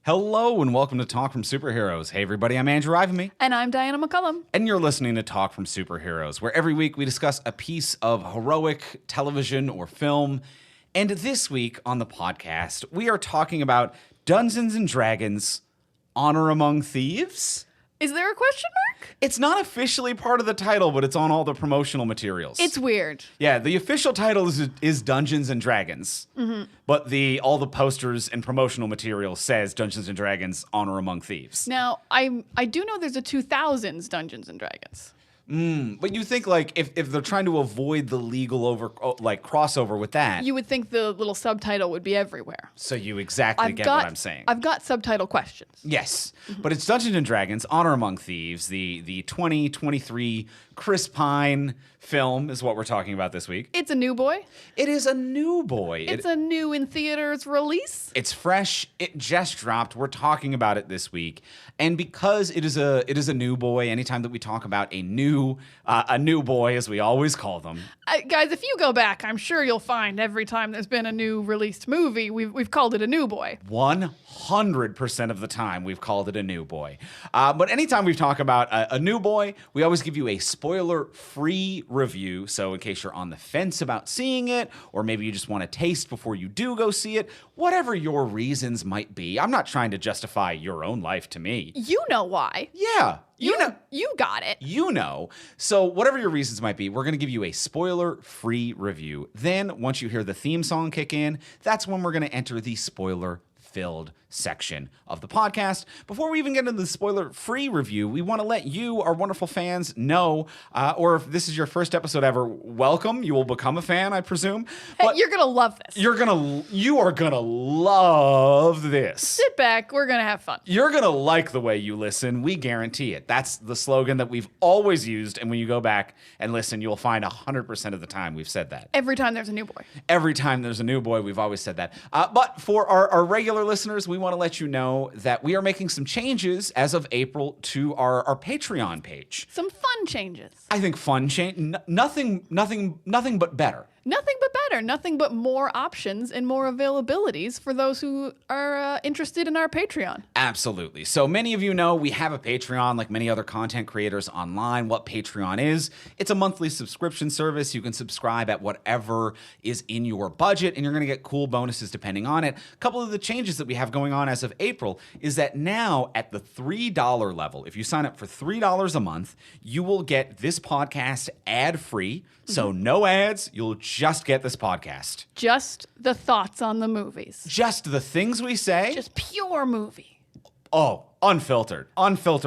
Hello and welcome to Talk from Superheroes. Hey everybody, I'm Andrew Ivimey. And I'm Diana McCullum. And you're listening to Talk from Superheroes, where every week we discuss a piece of heroic television or film. And this week on the podcast, we are talking about Dungeons & Dragons: Honor Among Thieves. Is there a question mark? It's not officially part of the title, but it's on all the promotional materials. It's weird. Yeah, the official title is Dungeons & Dragons, but all the posters and promotional material says Dungeons & Dragons: Honor Among Thieves. Now, I do know there's a 2000s Dungeons & Dragons. But you think, like, if they're trying to avoid the legal crossover with that, You would think the little subtitle would be everywhere. so you exactly get what I'm saying. I've got subtitle questions. Yes, but it's Dungeons & Dragons: Honor Among Thieves, the 2023 Chris Pine film is what we're talking about this week. It's a new boy. It is a new boy. It's a new in theaters release. It's fresh. It just dropped. We're talking about it this week, and because it is a new boy. Anytime that we talk about a new boy, as we always call them, Guys, if you go back, I'm sure you'll find every time there's been a new released movie, we've called it a new boy. 100% of the time we've called it a new boy. But anytime we talk about a new boy, we always give you a spoiler-free review. So in case you're on the fence about seeing it, or maybe you just want to taste before you do go see it, whatever your reasons might be. I'm not trying to justify your own life to me. You know why. Yeah. You know. You got it. You know. So whatever your reasons might be, we're going to give you a spoiler-free review. Then once you hear the theme song kick in, that's when we're going to enter the spoiler-filled section of the podcast. Before we even get into the spoiler-free review, we want to let you, our wonderful fans, know, or if this is your first episode ever, welcome. You will become a fan, I presume. Hey, you're going to love this. You are going to love this. Sit back. We're going to have fun. You're going to like the way you listen. We guarantee it. That's the slogan that we've always used. And when you go back and listen, you'll find 100% of the time we've said that. Every time there's a new boy. Every time there's a new boy, we've always said that. But for our regular listeners, we want to let you know that we are making some changes as of April to our Patreon page. Some fun changes. I think fun change. Nothing but better. Nothing but better. Nothing but more options and more availabilities for those who are interested in our Patreon. Absolutely. So many of you know we have a Patreon, like many other content creators online. What Patreon is, it's a monthly subscription service. You can subscribe at whatever is in your budget, and you're going to get cool bonuses depending on it. A couple of the changes that we have going on as of April is that now at the $3 level, if you sign up for $3 a month, you will get this podcast ad-free. So no ads, you'll just get this podcast. Just the thoughts on the movies. Just the things we say. Just pure movie. Oh, unfiltered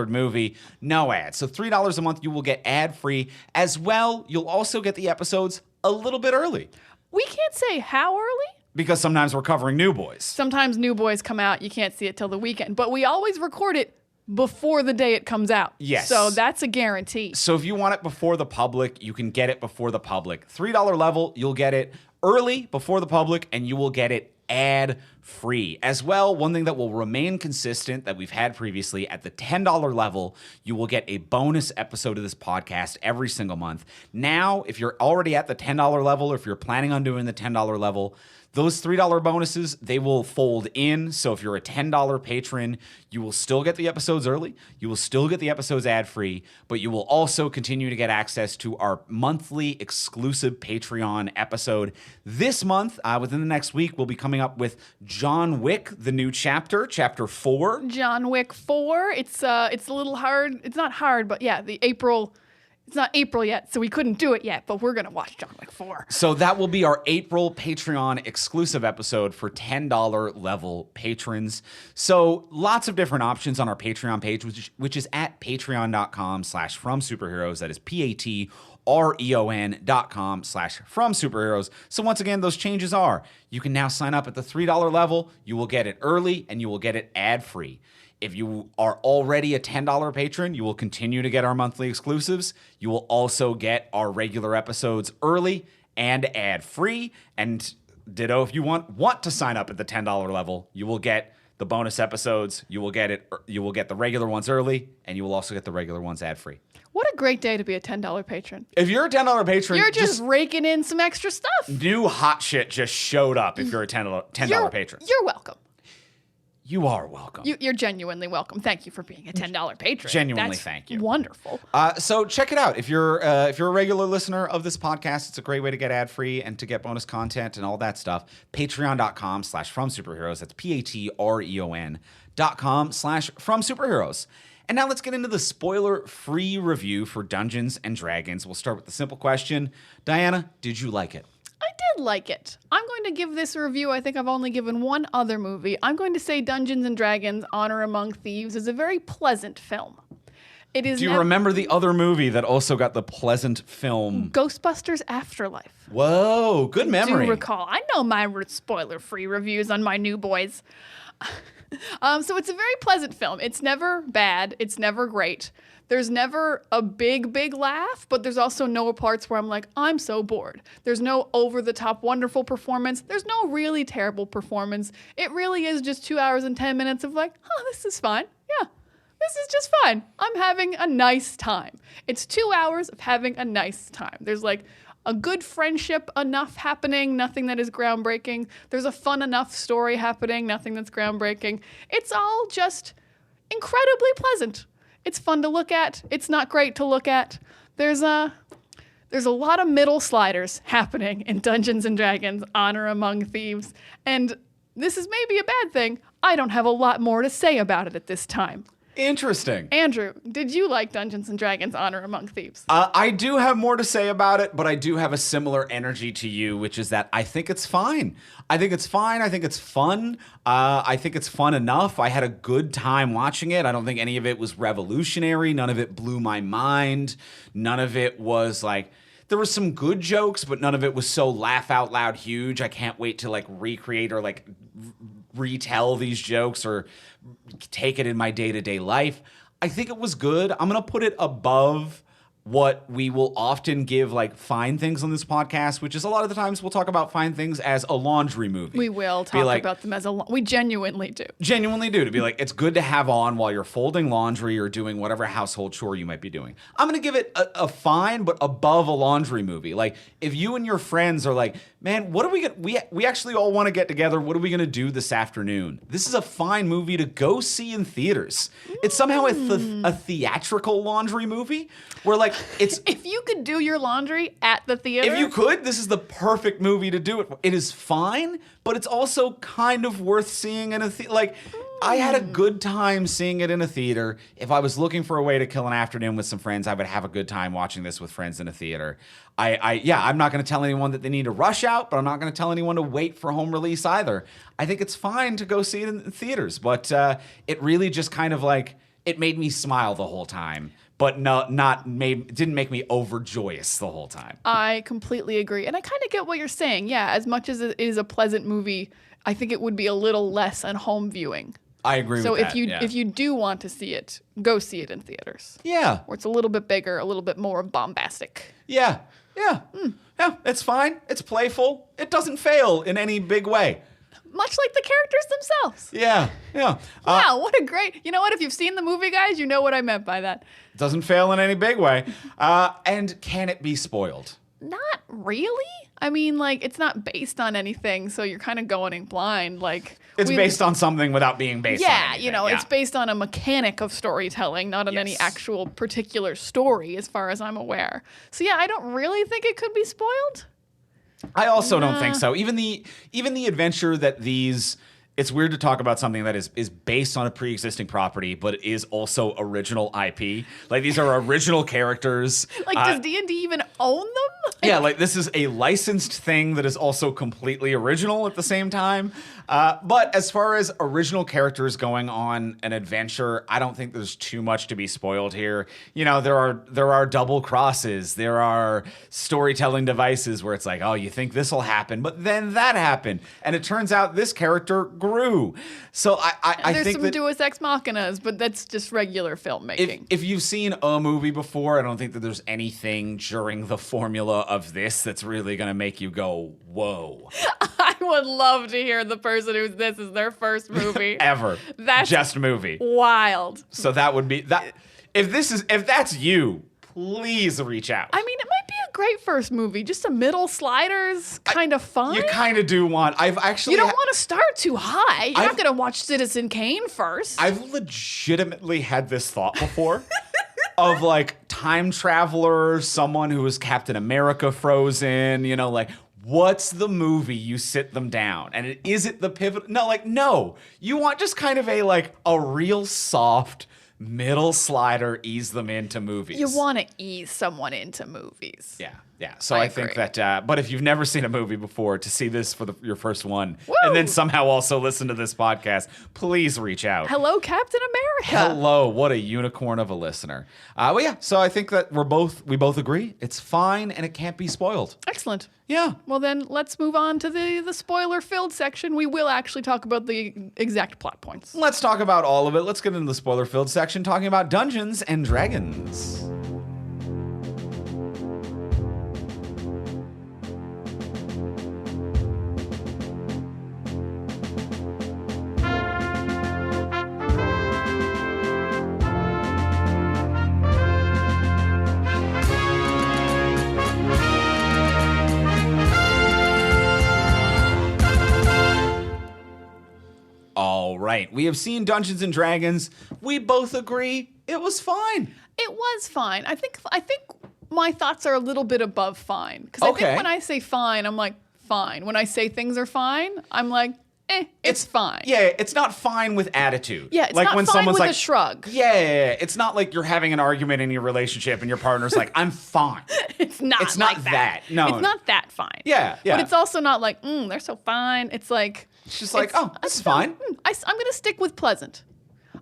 movie, no ads. So $3 a month, you will get ad-free. As well, you'll also get the episodes a little bit early. We can't say how early. Because sometimes we're covering New Boys. Sometimes New Boys come out, you can't see it till the weekend. But we always record it before the day it comes out. Yes. So that's a guarantee. So if you want it before the public, you can get it before the public. $3 level, you'll get it early before the public, and you will get it ad-free. As well, one thing that will remain consistent that we've had previously, at the $10 level, you will get a bonus episode of this podcast every single month. Now, if you're already at the $10 level, or if you're planning on doing the $10 level, those $3 bonuses, they will fold in. So if you're a $10 patron, you will still get the episodes early. You will still get the episodes ad-free, but you will also continue to get access to our monthly exclusive Patreon episode. This month, within the next week, we'll be coming up with John Wick, the new chapter 4. John Wick 4. It's a little hard. It's not hard, but yeah, it's not April yet, so we couldn't do it yet, but we're going to watch John Wick 4. So that will be our April Patreon exclusive episode for $10 level patrons. So lots of different options on our Patreon page, which is at patreon.com/fromsuperheroes. That is patreon.com/fromsuperheroes. So once again, those changes are, you can now sign up at the $3 level. You will get it early, and you will get it ad-free. If you are already a $10 patron, you will continue to get our monthly exclusives. You will also get our regular episodes early and ad-free. And ditto, if you want to sign up at the $10 level, you will get the bonus episodes. You will get the regular ones early, and you will also get the regular ones ad-free. What a great day to be a $10 patron. If you're a $10 patron, you're just raking in some extra stuff. New hot shit just showed up if you're a $10 patron. You're welcome. You are welcome. You're genuinely welcome. Thank you for being a $10 patron. Genuinely, That's thank you. Wonderful. So check it out. If you're a regular listener of this podcast, it's a great way to get ad-free and to get bonus content and all that stuff. Patreon.com/FromSuperheroes. That's Patreon.com/FromSuperheroes. And now let's get into the spoiler-free review for Dungeons & Dragons. We'll start with the simple question. Diana, did you like it? I did like it. I'm going to give this a review. I think I've only given one other movie. I'm going to say Dungeons & Dragons Honor Among Thieves is a very pleasant film. It is. Do you remember the other movie that also got the pleasant film? Ghostbusters Afterlife. Whoa, good memory. I do recall. I know my spoiler-free reviews on my new boys. So it's a very pleasant film. It's never bad. It's never great. There's never a big laugh, but there's also no parts where I'm like, I'm so bored. There's no over-the-top wonderful performance. There's no really terrible performance. It really is just 2 hours and 10 minutes of like, this is fine. Yeah, this is just fine. I'm having a nice time. It's 2 hours of having a nice time. There's like a good friendship enough happening, nothing that is groundbreaking. There's a fun enough story happening, nothing that's groundbreaking. It's all just incredibly pleasant. It's fun to look at. It's not great to look at. There's a lot of middle sliders happening in Dungeons & Dragons Honor Among Thieves. And this is maybe a bad thing. I don't have a lot more to say about it at this time. Interesting. Andrew, did you like Dungeons & Dragons Honor Among Thieves? I do have more to say about it, but I do have a similar energy to you, which is that I think it's fine. I think it's fine. I think it's fun. I think it's fun enough. I had a good time watching it. I don't think any of it was revolutionary. None of it blew my mind. None of it was like... There were some good jokes, but none of it was so laugh out loud huge. I can't wait to like recreate or like retell these jokes or take it in my day-to-day life. I think it was good. I'm going to put it above what we will often give like fine things on this podcast, which is a lot of the times we'll talk about fine things as a laundry movie. We will talk about them as we genuinely do. Genuinely do. To be like, it's good to have on while you're folding laundry or doing whatever household chore you might be doing. I'm going to give it a fine, but above a laundry movie. Like if you and your friends are like, man, what are we going to, we actually all want to get together. What are we going to do this afternoon? This is a fine movie to go see in theaters. It's somehow a theatrical laundry movie where like, it's if you could do your laundry at the theater. If you could, this is the perfect movie to do it. It is fine, but it's also kind of worth seeing in a theater. Like, I had a good time seeing it in a theater. If I was looking for a way to kill an afternoon with some friends, I would have a good time watching this with friends in a theater. I'm not going to tell anyone that they need to rush out, but I'm not going to tell anyone to wait for home release either. I think it's fine to go see it in theaters, but it really just kind of like, it made me smile the whole time. But didn't make me overjoyous the whole time. I completely agree. And I kind of get what you're saying. Yeah, as much as it is a pleasant movie, I think it would be a little less on home viewing. I agree with that. So if you do want to see it, go see it in theaters. Yeah. Where it's a little bit bigger, a little bit more bombastic. Yeah. Yeah. Yeah, it's fine. It's playful. It doesn't fail in any big way. Much like the characters themselves. Yeah, yeah. Wow, what a great... You know what? If you've seen the movie, guys, you know what I meant by that. Doesn't fail in any big way. And can it be spoiled? Not really. I mean, like, it's not based on anything, so you're kind of going in blind. Like, it's based on something without being based on anything. Yeah, it's based on a mechanic of storytelling, not on any actual particular story, as far as I'm aware. So yeah, I don't really think it could be spoiled. I also don't think so. Even the adventure that these... It's weird to talk about something that is based on a pre-existing property, but is also original IP. Like, these are original characters. Like, does D&D even own them? Yeah, like, this is a licensed thing that is also completely original at the same time. But as far as original characters going on an adventure, I don't think there's too much to be spoiled here. You know, there are double crosses. There are storytelling devices where it's like, oh, you think this will happen, but then that happened. And it turns out this character grew. So I there's think some Deus Ex Machinas, but that's just regular filmmaking. If you've seen a movie before, I don't think that there's anything during the formula of this that's really going to make you go, whoa. I would love to hear the person who's this is their first movie. Ever. That's just movie. Wild. So that would be that. If that's you, please reach out. I mean, it might be a great first movie. Just a middle sliders, kind of fun. You kind of do want. I've actually. You don't want to start too high. You're not going to watch Citizen Kane first. I've legitimately had this thought before. Of like time traveler, someone who was Captain America frozen, you know, like what's the movie you sit them down? And is it the pivot? No. You want just kind of a real soft middle slider, ease them into movies. You want to ease someone into movies. Yeah. So I think that, but if you've never seen a movie before, to see this for your first one, Woo! and then somehow also listen to this podcast, please reach out. Hello, Captain America. Hello, what a unicorn of a listener. Well, yeah, so I think that we both agree it's fine and it can't be spoiled. Excellent. Yeah. Well, then let's move on to the spoiler-filled section. We will actually talk about the exact plot points. Let's talk about all of it. Let's get into the spoiler-filled section talking about Dungeons and Dragons. All right, we have seen Dungeons and Dragons. We both agree it was fine. It was fine. I think my thoughts are a little bit above fine. Because I think when I say fine, I'm like, fine. When I say things are fine, I'm like, it's fine. Yeah, it's not fine with attitude. Yeah, it's like not when fine someone's with like, a shrug. Yeah. It's not like you're having an argument in your relationship and your partner's like, I'm fine. It's not It's like not that. No. It's not that fine. Yeah. But it's also not like, they're so fine. It's like... It's just like, this is fine. I'm going to stick with pleasant.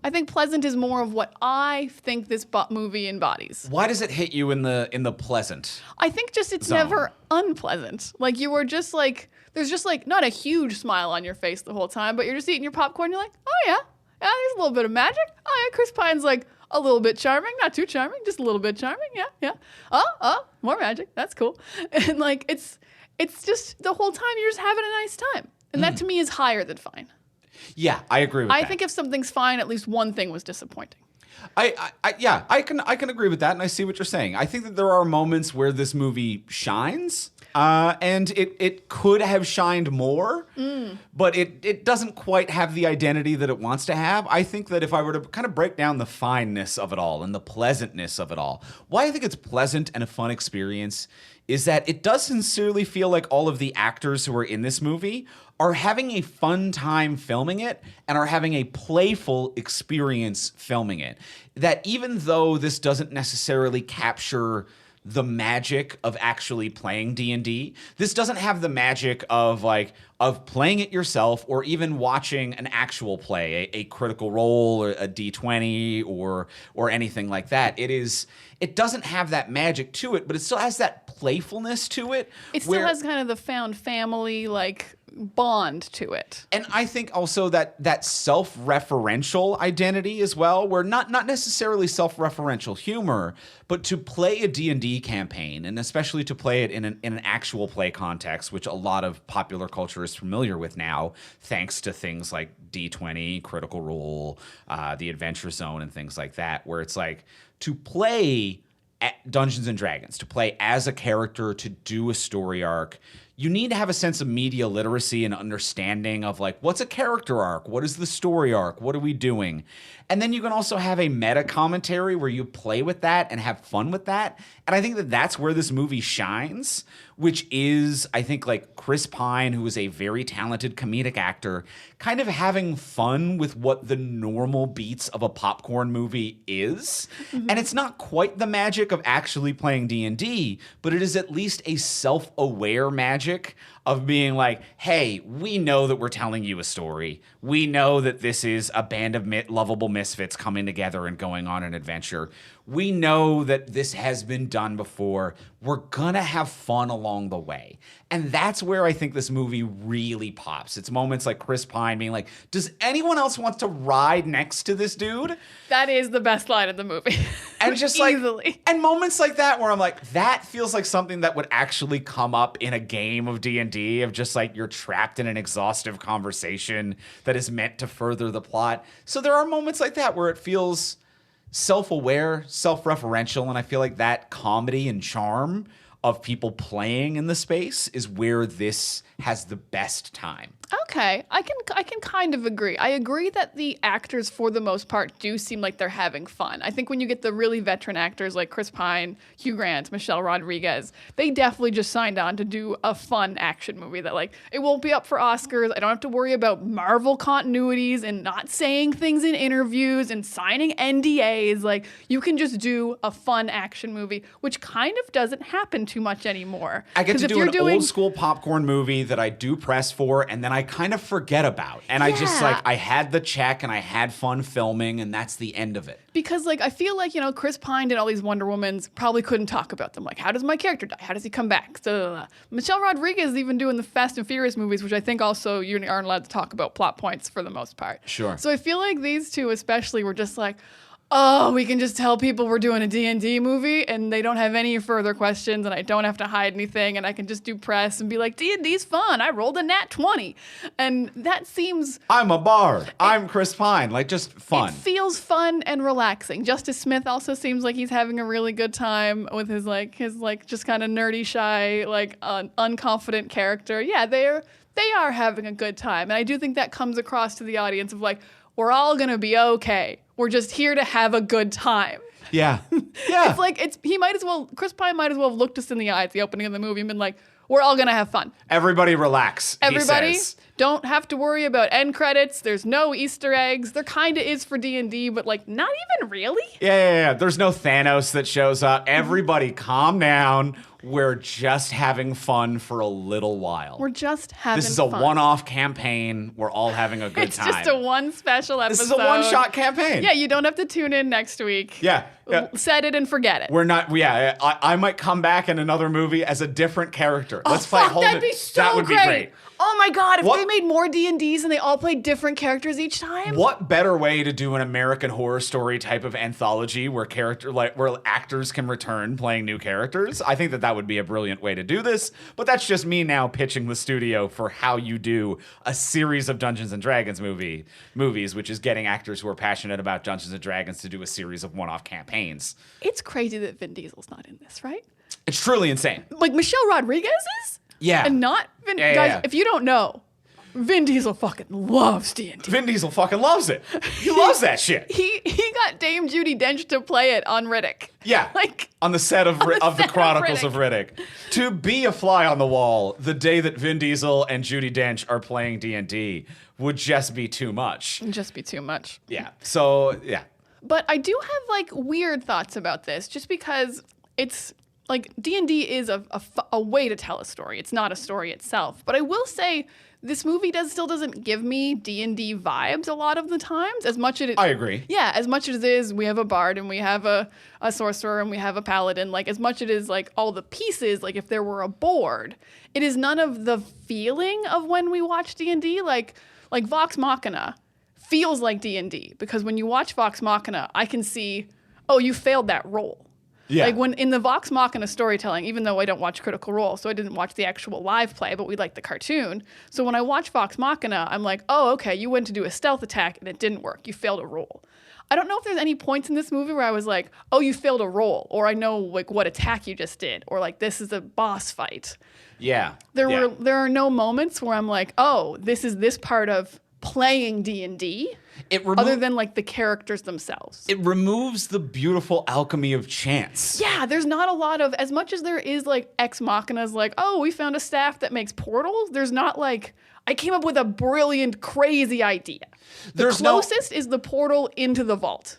I think pleasant is more of what I think this movie embodies. Why does it hit you in the pleasant? I think just it's zone? Never unpleasant. Like you were just like, there's just like not a huge smile on your face the whole time, but you're just eating your popcorn. You're like, oh yeah, there's a little bit of magic. Oh yeah, Chris Pine's like a little bit charming, not too charming, just a little bit charming. Yeah. Oh, more magic. That's cool. And like it's just the whole time you're just having a nice time. And that to me is higher than fine. Yeah, I agree with that. I think if something's fine, at least one thing was disappointing. I can agree with that, and I see what you're saying. I think that there are moments where this movie shines, and it could have shined more, but it doesn't quite have the identity that it wants to have. I think that if I were to kind of break down the fineness of it all and the pleasantness of it all, why I think it's pleasant and a fun experience is that it does sincerely feel like all of the actors who are in this movie are having a fun time filming it and are having a playful experience filming it. That even though this doesn't necessarily capture the magic of actually playing D&D, this doesn't have the magic of playing it yourself or even watching an actual play, a Critical Role or a D20 or anything like that. It doesn't have that magic to it, but it still has that playfulness to it. It still has kind of the found family bond to it. And I think also that self-referential identity as well, where not necessarily self-referential humor, but to play a D&D campaign, and especially to play it in an actual play context, which a lot of popular culture is familiar with now, thanks to things like D20, Critical Role, the Adventure Zone, and things like that, where it's like to play at Dungeons and Dragons, to play as a character, to do a story arc, you need to have a sense of media literacy and understanding of what's a character arc? What is the story arc? What are we doing? And then you can also have a meta commentary where you play with that and have fun with that. And I think that that's where this movie shines, which is, I think, Chris Pine, who is a very talented comedic actor, kind of having fun with what the normal beats of a popcorn movie is. Mm-hmm. And it's not quite the magic of actually playing D&D, but it is at least a self-aware magic of being like, hey, we know that we're telling you a story. We know that this is a band of lovable misfits coming together and going on an adventure. We know that this has been done before. We're gonna have fun along the way. And that's where I think this movie really pops. It's moments like Chris Pine being like, does anyone else want to ride next to this dude? That is the best line of the movie. And just easily. And moments like that where I'm like, that feels like something that would actually come up in a game of D&D, of just you're trapped in an exhaustive conversation that is meant to further the plot. So there are moments like that where it feels self-aware, self-referential, and I feel like that comedy and charm of people playing in the space is where this has the best time. Okay, I can kind of agree. I agree that the actors, for the most part, do seem like they're having fun. I think when you get the really veteran actors like Chris Pine, Hugh Grant, Michelle Rodriguez, they definitely just signed on to do a fun action movie that, like, it won't be up for Oscars. I don't have to worry about Marvel continuities and not saying things in interviews and signing NDAs. Like, you can just do a fun action movie, which kind of doesn't happen too much anymore. I get to do an old school popcorn movie that I do press for, and then I kind of forget about. And I just, like, I had the check and I had fun filming, and that's the end of it. Because, like, I feel like, you know, Chris Pine did all these Wonder Womans, probably couldn't talk about them. Like, how does my character die? How does he come back? Michelle Rodriguez is even doing the Fast and Furious movies, which I think also you aren't allowed to talk about plot points for the most part. Sure. So I feel like these two especially were just like, oh, we can just tell people we're doing a D&D movie and they don't have any further questions and I don't have to hide anything and I can just do press and be like, D&D's fun. I rolled a nat 20. And that seems... I'm a bard. I'm Chris Pine. Like, just fun. It feels fun and relaxing. Justice Smith also seems like he's having a really good time with his just kind of nerdy, shy, like unconfident character. Yeah, they are having a good time. And I do think that comes across to the audience of like, we're all going to be okay. We're just here to have a good time. Yeah. Yeah. Chris Pine might as well have looked us in the eye at the opening of the movie and been like, we're all going to have fun. Everybody relax, Everybody he says. Don't have to worry about end credits. There's no Easter eggs. There kind of is for D&D, but like not even really. Yeah. There's no Thanos that shows up. Everybody calm down. We're just having fun for a little while. We're just having fun. This is a one-off campaign. We're all having a good time. It's just a one special episode. This is a one-shot campaign. Yeah, you don't have to tune in next week. Yeah. Set it and forget it. We're not. Yeah, I might come back in another movie as a different character. Let's play. That'd be so That would be great. Oh my God! If they made more D&Ds and they all played different characters each time. What better way to do an American Horror Story type of anthology where actors can return playing new characters? I think that would be a brilliant way to do this. But that's just me now pitching the studio for how you do a series of Dungeons and Dragons movies, which is getting actors who are passionate about Dungeons and Dragons to do a series of one-off campaigns. It's crazy that Vin Diesel's not in this, right? It's truly insane. Like Michelle Rodriguez is. Yeah. And not Vin. Guys, if you don't know, Vin Diesel fucking loves D&D. Vin Diesel fucking loves it. He loves that shit. He got Dame Judi Dench to play it on Riddick. Yeah. Like on the set of the Chronicles of Riddick. To be a fly on the wall the day that Vin Diesel and Judi Dench are playing D&D would just be too much. Just be too much. Yeah. So, yeah. But I do have like weird thoughts about this just because it's like D&D is a way to tell a story. It's not a story itself. But I will say this movie still doesn't give me D&D vibes a lot of the times. I agree. Yeah, as much as it is, we have a bard and we have a sorcerer and we have a paladin. Like as much as it is like all the pieces, like if there were a board, it is none of the feeling of when we watch D&D. Like Vox Machina feels like D&D because when you watch Vox Machina, I can see, oh, you failed that roll. Yeah. Like when in the Vox Machina storytelling, even though I don't watch Critical Role, so I didn't watch the actual live play, but we like the cartoon. So when I watch Vox Machina, I'm like, oh, okay, you went to do a stealth attack and it didn't work. You failed a roll. I don't know if there's any points in this movie where I was like, oh, you failed a roll, or I know like what attack you just did, or like this is a boss fight. Yeah. There are no moments where I'm like, oh, this is this part of playing D&D. Other than like the characters themselves. It removes the beautiful alchemy of chance. Yeah, there's not a lot of, as much as there is like ex machinas, like, oh, we found a staff that makes portals. There's not like, I came up with a brilliant, crazy idea. The closest is the portal into the vault.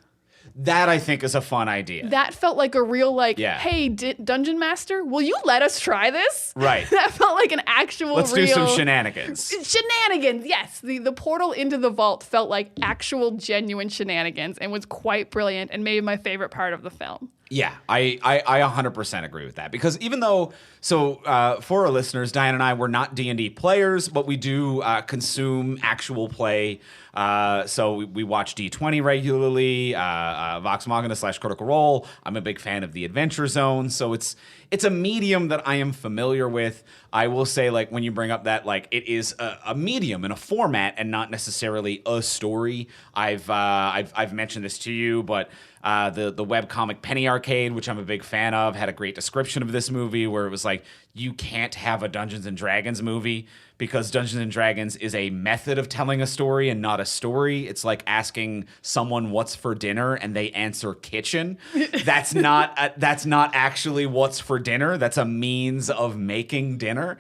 That, I think, is a fun idea. That felt like a real, like, hey, Dungeon Master, will you let us try this? Right. That felt like an actual Let's do some shenanigans. Shenanigans, yes. The portal into the vault felt like actual, genuine shenanigans and was quite brilliant and maybe my favorite part of the film. Yeah, I 100% agree with that. Because even though, for our listeners, Diane and I, we're not D&D players, but we do consume actual play So we watch D20 regularly, Vox Machina / Critical Role. I'm a big fan of the Adventure Zone. So it's a medium that I am familiar with. I will say, like, when you bring up that, like, it is a medium and a format and not necessarily a story. I've mentioned this to you, but the webcomic Penny Arcade, which I'm a big fan of, had a great description of this movie where it was like, you can't have a Dungeons and Dragons movie because Dungeons and Dragons is a method of telling a story and not a story. It's like asking someone what's for dinner and they answer kitchen. That's not actually what's for dinner. That's a means of making dinner.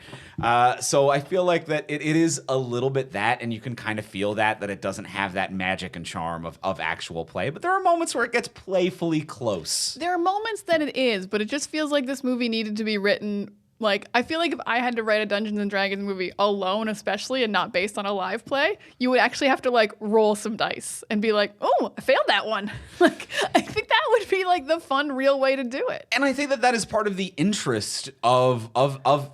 So I feel like that it is a little bit that, and you can kind of feel that it doesn't have that magic and charm of actual play. But there are moments where it gets playfully close. There are moments that it is, but it just feels like this movie needed to be written. Like, I feel like if I had to write a Dungeons and Dragons movie alone, especially, and not based on a live play, you would actually have to, like, roll some dice and be like, oh, I failed that one. Like, I think that would be, like, the fun, real way to do it. And I think that is part of the interest of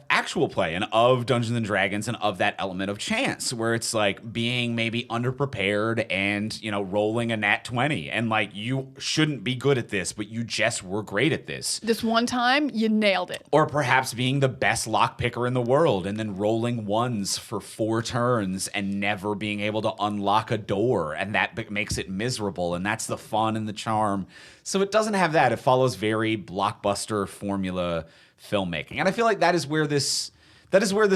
actual play and of Dungeons and Dragons and of that element of chance, where it's, like, being maybe underprepared and, you know, rolling a nat 20. And, like, you shouldn't be good at this, but you just were great at this. This one time, you nailed it. Or perhaps being the best lockpicker in the world and then rolling ones for 4 turns and never being able to unlock a door, and that makes it miserable, and that's the fun and the charm. So it doesn't have that. It follows very blockbuster formula filmmaking. And I feel like that is where this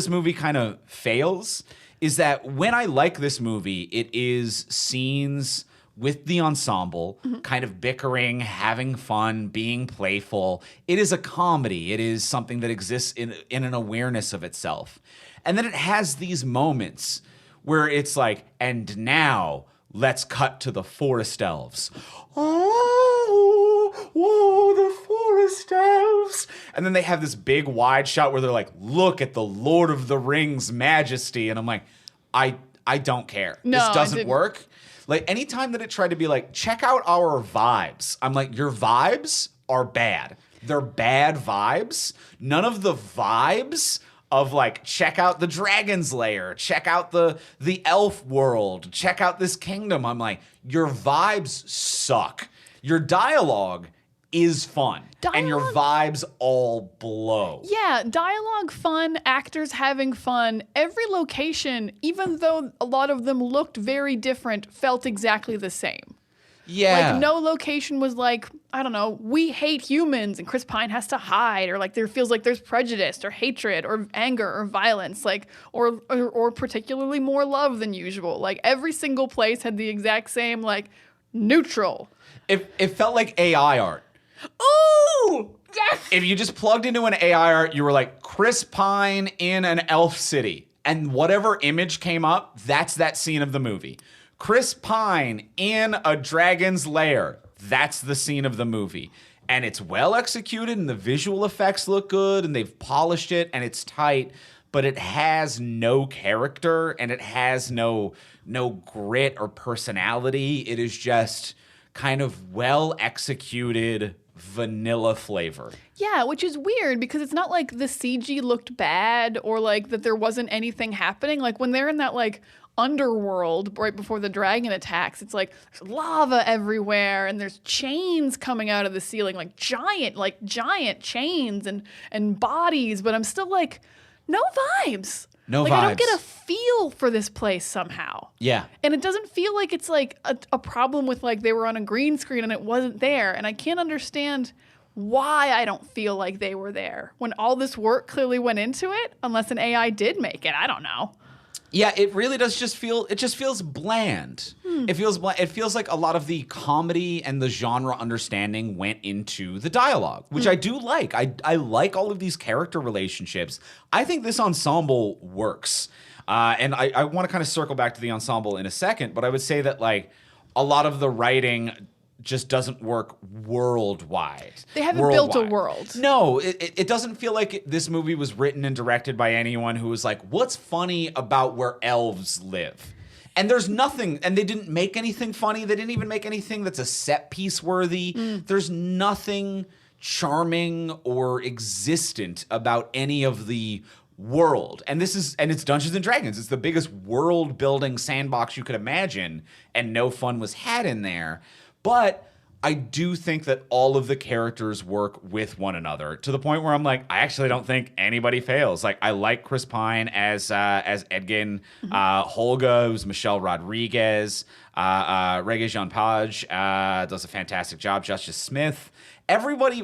movie kind of fails, is that when I like this movie, it is scenes with the ensemble, kind of bickering, having fun, being playful. It is a comedy. It is something that exists in an awareness of itself. And then it has these moments where it's like, and now let's cut to the forest elves. Oh, whoa, the forest elves. And then they have this big wide shot where they're like, look at the Lord of the Rings majesty. And I'm like, I don't care. No, this doesn't work. Like, anytime that it tried to be like, check out our vibes, I'm like, your vibes are bad. They're bad vibes. None of the vibes of, like, check out the dragon's lair, check out the elf world, check out this kingdom. I'm like, your vibes suck. Your dialogue is fun. And your vibes all blow. Yeah, dialogue fun, actors having fun. Every location, even though a lot of them looked very different, felt exactly the same. Yeah. Like, no location was like, I don't know, we hate humans and Chris Pine has to hide, or like there feels like there's prejudice or hatred or anger or violence, like or particularly more love than usual. Like, every single place had the exact same, like, neutral. It felt like AI art. Ooh! Yes! If you just plugged into an AI art, you were like, Chris Pine in an elf city. And whatever image came up, that's that scene of the movie. Chris Pine in a dragon's lair. That's the scene of the movie. And it's well executed, and the visual effects look good, and they've polished it, and it's tight, but it has no character, and it has no grit or personality. It is just kind of well executed vanilla flavor. Yeah, which is weird because it's not like the CG looked bad or like that there wasn't anything happening. Like, when they're in that, like, underworld right before the dragon attacks, it's like there's lava everywhere and there's chains coming out of the ceiling, like giant chains and bodies, but I'm still like, no vibes. No like, vibes. I don't get a feel for this place somehow. Yeah. And it doesn't feel like it's like a problem with, like, they were on a green screen and it wasn't there. And I can't understand why I don't feel like they were there when all this work clearly went into it, unless an AI did make it. I don't know. Yeah, it really does just feels bland. It feels bland. It feels like a lot of the comedy and the genre understanding went into the dialogue, which I do like. I like all of these character relationships. I think this ensemble works. And I want to kind of circle back to the ensemble in a second, but I would say that, like, a lot of the writing just doesn't work worldwide. They haven't built a world. No, it doesn't feel like this movie was written and directed by anyone who was like, what's funny about where elves live? And there's nothing, and they didn't make anything funny. They didn't even make anything that's a set piece worthy. There's nothing charming or existent about any of the world. And it's Dungeons and Dragons. It's the biggest world building sandbox you could imagine, and no fun was had in there. But I do think that all of the characters work with one another to the point where I'm like, I actually don't think anybody fails. Like, I like Chris Pine as Edgin, Holga, who's Michelle Rodriguez, Regé-Jean Page does a fantastic job. Justice Smith, everybody,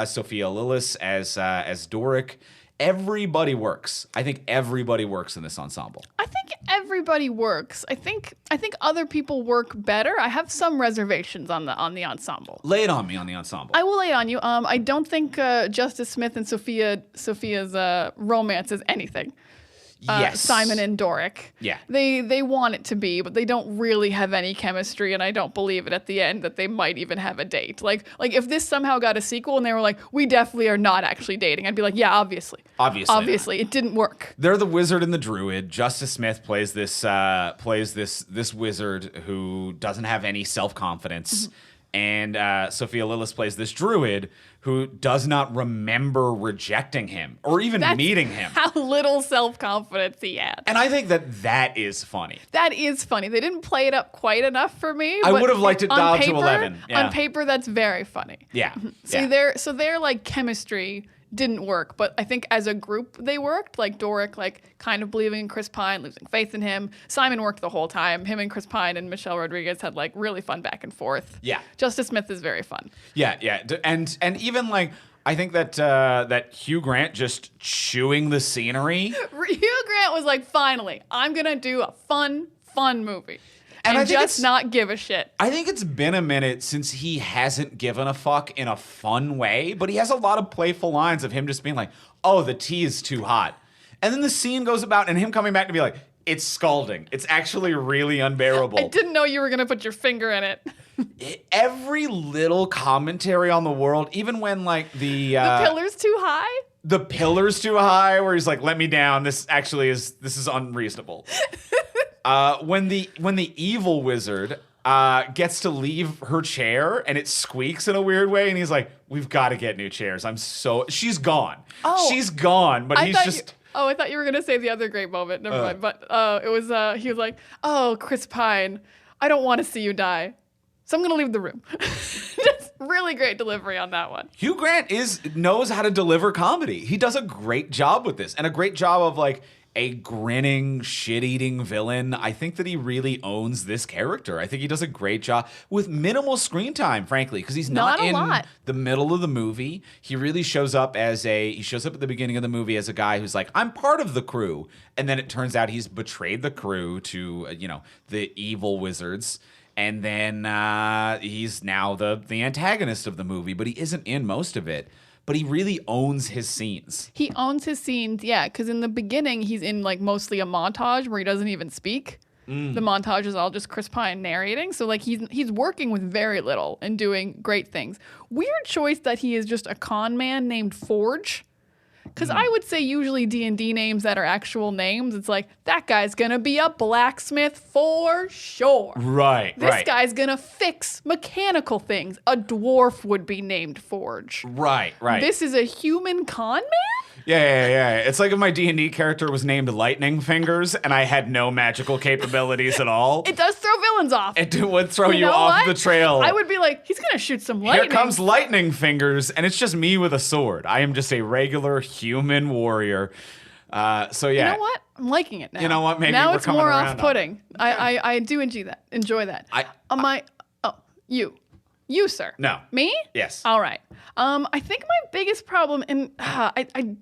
Sophia Lillis as Doric. Everybody works. I think everybody works in this ensemble. I think everybody works. I think other people work better. I have some reservations on the ensemble. Lay it on me on the ensemble. I will lay it on you. I don't think Justice Smith and Sophia's romance is anything. Yes. Simon and Doric. Yeah. They want it to be, but they don't really have any chemistry, and I don't believe it at the end that they might even have a date. Like if this somehow got a sequel and they were like, we definitely are not actually dating, I'd be like, yeah, obviously. Obviously, it didn't work. They're the wizard and the druid. Justice Smith plays this wizard who doesn't have any self-confidence. And Sophia Lillis plays this druid who does not remember rejecting him or even meeting him. How little self-confidence he had. And I think that is funny. That is funny. They didn't play it up quite enough for me. I would have liked it dialed to 11. Yeah. On paper, that's very funny. Yeah. So their like chemistry didn't work, but I think as a group they worked. Like Doric, like kind of believing in Chris Pine, losing faith in him. Simon worked the whole time. Him and Chris Pine and Michelle Rodriguez had like really fun back and forth. Yeah. Justice Smith is very fun. Yeah. And even like I think that Hugh Grant just chewing the scenery. Hugh Grant was like, finally, I'm gonna do a fun movie. And I think just not give a shit. I think it's been a minute since he hasn't given a fuck in a fun way, but he has a lot of playful lines of him just being like, oh, the tea is too hot. And then the scene goes about and him coming back to be like, it's scalding. It's actually really unbearable. I didn't know you were going to put your finger in it. Every little commentary on the world, even when like the pillar's too high? The pillar's too high, where he's like, let me down. This is unreasonable. When the evil wizard gets to leave her chair and it squeaks in a weird way, and he's like, "We've got to get new chairs." She's gone. Oh, she's gone. But he's just. I thought you were gonna say the other great moment. Never mind. But it was he was like, "Oh, Chris Pine, I don't want to see you die, so I'm gonna leave the room." Just really great delivery on that one. Hugh Grant knows how to deliver comedy. He does a great job with this, and a great job of like a grinning, shit-eating villain. I think that he really owns this character. I think he does a great job with minimal screen time, frankly, because he's not in the middle of the movie. He really shows up at the beginning of the movie as a guy who's like, I'm part of the crew. And then it turns out he's betrayed the crew to, the evil wizards. And then he's now the antagonist of the movie, but he isn't in most of it. But he really owns his scenes. He owns his scenes, yeah, because in the beginning, he's in like mostly a montage where he doesn't even speak. The montage is all just Chris Pine narrating. So like he's working with very little and doing great things. Weird choice that he is just a con man named Forge. Because I would say usually D&D names that are actual names, it's like, that guy's going to be a blacksmith for sure. Right, This guy's going to fix mechanical things. A dwarf would be named Forge. Right. This is a human con man? Yeah. It's like if my D&D character was named Lightning Fingers and I had no magical capabilities at all. It does throw villains off. It would throw you off the trail. I would be like, he's going to shoot some lightning. Here comes Lightning Fingers, and it's just me with a sword. I am just a regular human warrior. So yeah. You know what? I'm liking it now. You know what? Maybe now we're it's coming more around off-putting. I do enjoy that. You, sir. No. Me? Yes. All right. I think my biggest problem, and I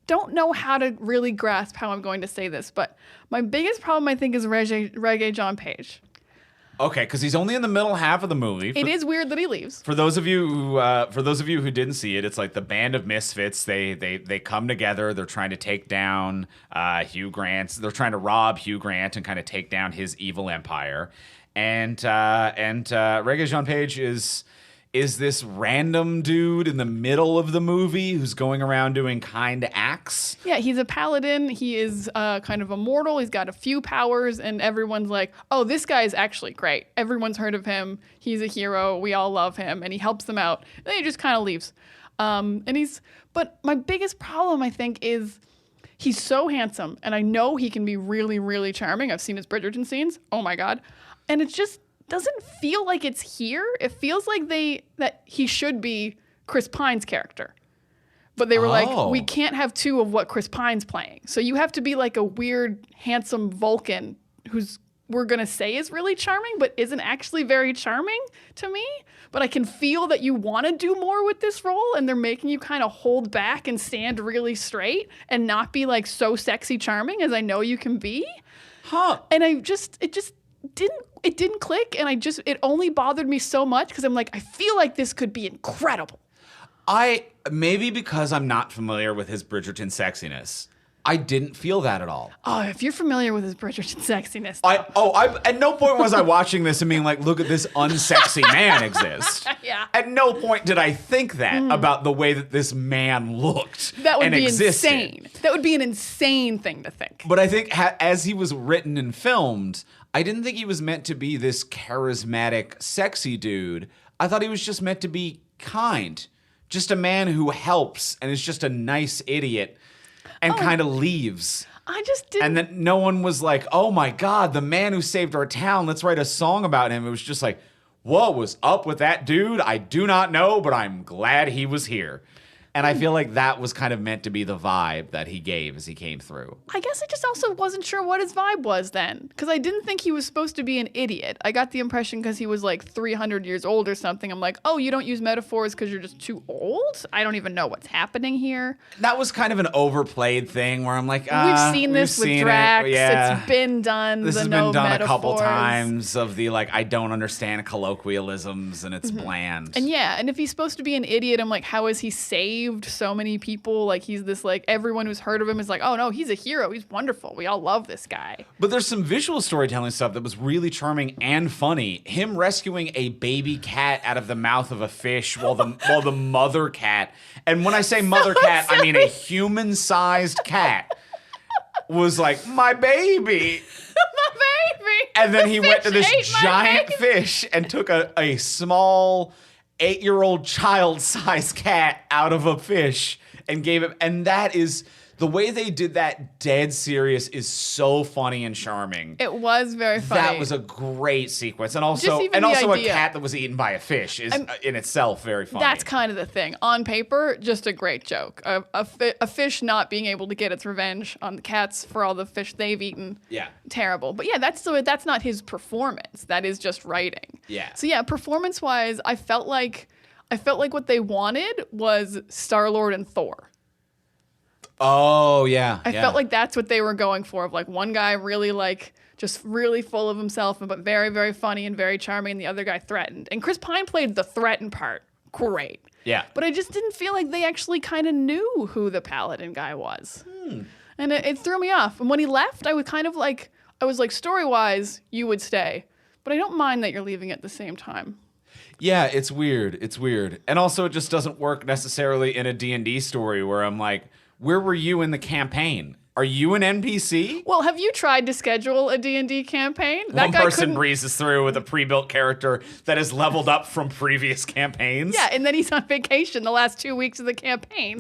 don't know how to really grasp how I'm going to say this, but my biggest problem, I think, is Regé-Jean Page. Okay, because he's only in the middle half of the movie. It is weird that he leaves. For those of you who didn't see it, it's like the band of misfits. They come together. They're trying to take down Hugh Grant. They're trying to rob Hugh Grant and kind of take down his evil empire. And Regé-Jean Page is this random dude in the middle of the movie who's going around doing kind acts. Yeah, he's a paladin. He is kind of immortal. He's got a few powers, and everyone's like, oh, this guy is actually great. Everyone's heard of him. He's a hero. We all love him, and he helps them out. Then he just kind of leaves. But my biggest problem, I think, is He's so handsome, and I know he can be really, really charming. I've seen his Bridgerton scenes. Oh my God. And it just doesn't feel like it's here. It feels like that he should be Chris Pine's character. But they were like, we can't have two of what Chris Pine's playing. So you have to be like a weird, handsome Vulcan who's we're going to say is really charming, but isn't actually very charming to me. But I can feel that you want to do more with this role, and they're making you kind of hold back and stand really straight and not be like so sexy charming as I know you can be. And it just didn't click, and it only bothered me so much because I'm like, I feel like this could be incredible. Maybe because I'm not familiar with his Bridgerton sexiness, I didn't feel that at all. Oh, if you're familiar with his Bridgerton sexiness. At no point was I watching this and being like, look at this unsexy man exist. Yeah. At no point did I think that about the way that this man looked. That would be existed. insane. That would be an insane thing to think. But I think as he was written and filmed, I didn't think he was meant to be this charismatic, sexy dude. I thought he was just meant to be kind. Just a man who helps and is just a nice idiot and kind of leaves. I just didn't. And then no one was like, oh my God, the man who saved our town, let's write a song about him. It was just like, what was up with that dude? I do not know, but I'm glad he was here. And I feel like that was kind of meant to be the vibe that he gave as he came through. I guess I just also wasn't sure what his vibe was then. Because I didn't think he was supposed to be an idiot. I got the impression because he was like 300 years old or something. I'm like, oh, you don't use metaphors because you're just too old? I don't even know what's happening here. That was kind of an overplayed thing where I'm like, we've seen this with Drax. Yeah. It's been done. This has been done a couple times of the like, I don't understand colloquialisms and it's bland. And yeah, and if he's supposed to be an idiot, I'm like, how has he saved so many people? Like he's this like everyone who's heard of him is like, oh no, he's a hero. He's wonderful. We all love this guy. But there's some visual storytelling stuff that was really charming and funny. Him rescuing a baby cat out of the mouth of a fish while the mother cat, and when I say mother cat, I mean a human-sized cat, was like, my baby. My baby. And then he went to this giant fish and took a small 8-year-old child-sized cat out of a fish and gave it. And that is the way they did that dead serious is so funny and charming. It was very funny. That was a great sequence. And also a cat that was eaten by a fish is in itself very funny. That's kind of the thing. On paper, just a great joke. A fish not being able to get its revenge on the cats for all the fish they've eaten. Yeah. Terrible. But yeah, that's not his performance. That is just writing. Yeah. So yeah, performance-wise, I felt like what they wanted was Star-Lord and Thor. Oh, yeah. I felt like that's what they were going for, of like one guy really like just really full of himself, but very, very funny and very charming, and the other guy threatened. And Chris Pine played the threatened part. Great. Yeah. But I just didn't feel like they actually kind of knew who the paladin guy was. And it threw me off. And when he left, I was like, story-wise, you would stay. But I don't mind that you're leaving at the same time. Yeah, it's weird. It's weird. And also it just doesn't work necessarily in a D&D story where I'm like, where were you in the campaign? Are you an NPC? Well, have you tried to schedule a D&D campaign? One person breezes through with a pre-built character that is leveled up from previous campaigns. Yeah, and then he's on vacation the last 2 weeks of the campaign.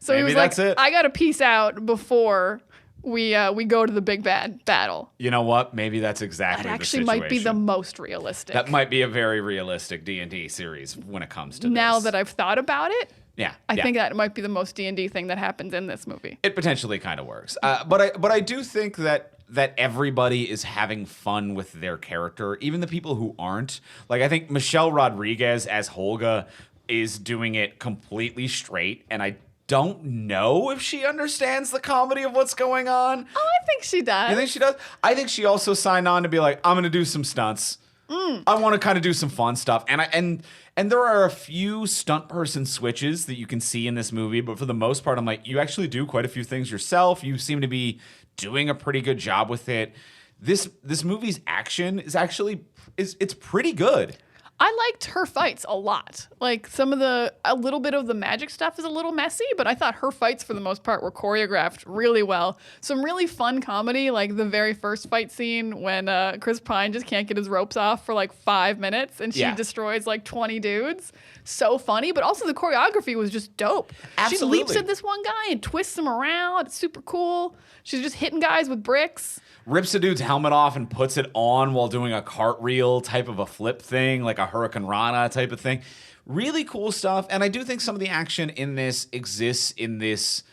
So maybe that's it. I got to peace out before we go to the big bad battle. You know what? Maybe that's exactly the situation. That actually might be the most realistic. That might be a very realistic D&D series when it comes to now that I've thought about it. Yeah, I think that might be the most D&D thing that happens in this movie. It potentially kind of works, but I do think that everybody is having fun with their character, even the people who aren't. Like I think Michelle Rodriguez as Holga is doing it completely straight, and I don't know if she understands the comedy of what's going on. Oh, I think she does. You think she does? I think she also signed on to be like, I'm going to do some stunts. I want to kind of do some fun stuff, and there are a few stunt person switches that you can see in this movie, but for the most part, I'm like, you actually do quite a few things yourself. You seem to be doing a pretty good job with it. This movie's action is actually it's pretty good. I liked her fights a lot. Like a little bit of the magic stuff is a little messy, but I thought her fights for the most part were choreographed really well. Some really fun comedy, like the very first fight scene when Chris Pine just can't get his ropes off for like 5 minutes and she destroys like 20 dudes. So funny, but also the choreography was just dope. Absolutely. She leaps at this one guy and twists him around. It's super cool. She's just hitting guys with bricks. Rips a dude's helmet off and puts it on while doing a cartwheel type of a flip thing, like a Hurricane Rana type of thing. Really cool stuff. And I do think some of the action in this exists in this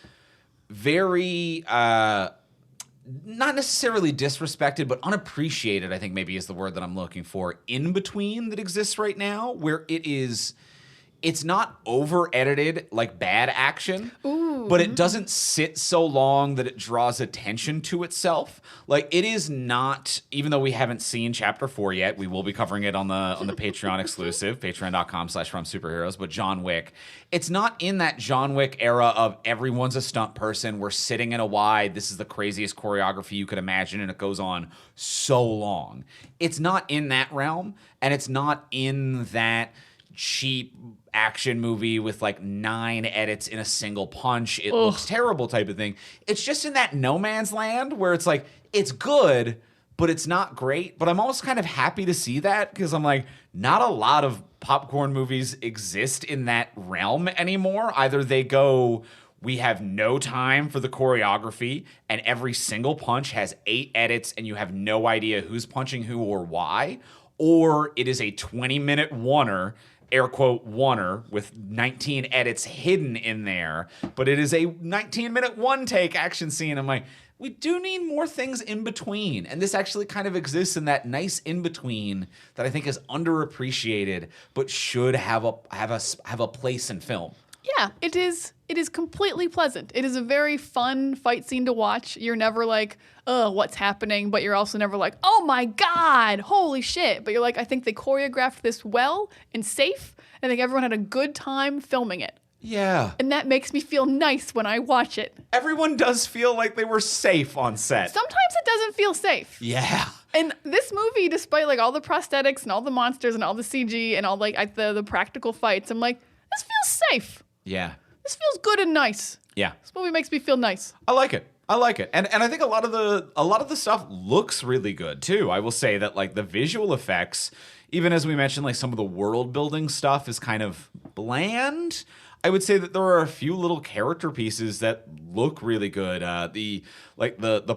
very, not necessarily disrespected, but unappreciated, I think maybe is the word that I'm looking for, in between that exists right now, where it's not over-edited like bad action, but it doesn't sit so long that it draws attention to itself. Like, it is not, even though we haven't seen Chapter 4 yet, we will be covering it on the Patreon exclusive, patreon.com/FromSuperheroes, but John Wick, it's not in that John Wick era of everyone's a stunt person, we're sitting in a wide, this is the craziest choreography you could imagine, and it goes on so long. It's not in that realm, and it's not in that cheap action movie with like 9 edits in a single punch. It looks terrible type of thing. It's just in that no man's land where it's like, it's good, but it's not great. But I'm almost kind of happy to see that because I'm like, not a lot of popcorn movies exist in that realm anymore. Either they go, we have no time for the choreography and every single punch has 8 edits and you have no idea who's punching who or why, or it is a 20-minute oneer, air quote oneer, with 19 edits hidden in there, but it is a 19-minute one-take action scene. I'm like, we do need more things in between. And this actually kind of exists in that nice in-between that I think is underappreciated, but should have a place in film. Yeah, it is completely pleasant. It is a very fun fight scene to watch. You're never like, what's happening? But you're also never like, oh my God, holy shit. But you're like, I think they choreographed this well and safe. I think everyone had a good time filming it. Yeah. And that makes me feel nice when I watch it. Everyone does feel like they were safe on set. Sometimes it doesn't feel safe. Yeah. And this movie, despite like all the prosthetics and all the monsters and all the CG and all like the practical fights, I'm like, this feels safe. Yeah. This feels good and nice. Yeah. This movie makes me feel nice. I like it. And I think a lot of the stuff looks really good too. I will say that like the visual effects, even as we mentioned, like some of the world building stuff is kind of bland. I would say that there are a few little character pieces that look really good. The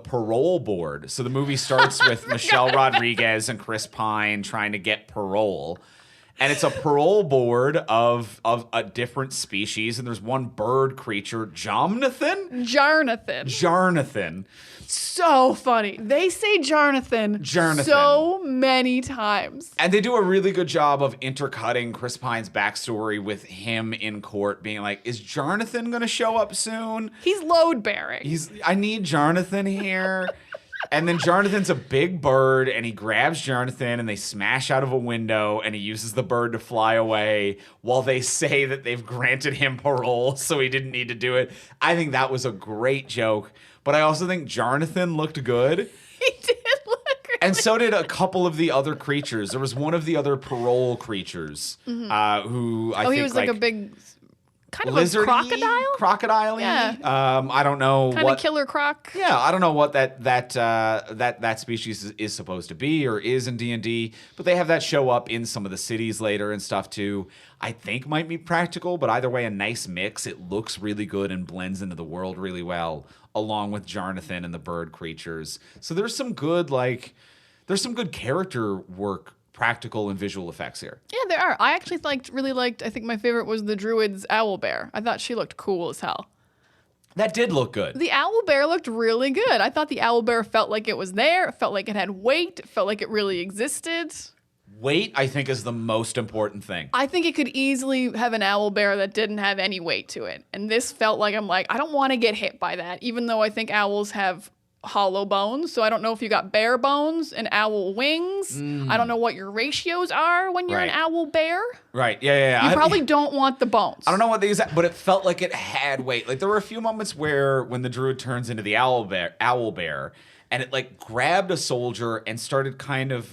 parole board. So the movie starts with Michelle Rodriguez and Chris Pine trying to get parole. And it's a parole board of a different species, and there's one bird creature, Jarnathan. So funny. They say Jarnathan so many times. And they do a really good job of intercutting Chris Pine's backstory with him in court being like, is Jarnathan going to show up soon? He's load bearing. I need Jarnathan here. And then Jarnathan's a big bird, and he grabs Jarnathan, and they smash out of a window, and he uses the bird to fly away while they say that they've granted him parole, so he didn't need to do it. I think that was a great joke, but I also think Jarnathan looked good. He did look great. And so did a couple of the other creatures. There was one of the other parole creatures who I think he was like a big... kind of lizardy, a crocodile? Crocodile-y? Yeah. I don't know kind of killer croc. Yeah, I don't know what that species is supposed to be or is in D&D, but they have that show up in some of the cities later and stuff too. I think might be practical, but either way, a nice mix. It looks really good and blends into the world really well, along with Jarnathan and the bird creatures. So there's some good character work, practical and visual effects here. Yeah, there are. I actually really liked, I think my favorite was the druid's owl bear. I thought she looked cool as hell. That did look good. The owl bear looked really good. I thought the owl bear felt like it was there. It felt like it had weight. It felt like it really existed. Weight, I think, is the most important thing. I think it could easily have an owl bear that didn't have any weight to it. And this felt like, I'm like, I don't want to get hit by that, even though I think owls have hollow bones. So I don't know if you got bear bones and owl wings. I don't know what your ratios are when you're an owl bear. Right. Yeah. You probably don't want the bones. I don't know what they use, but it felt like it had weight. Like there were a few moments where when the druid turns into the owl bear, and it like grabbed a soldier and started kind of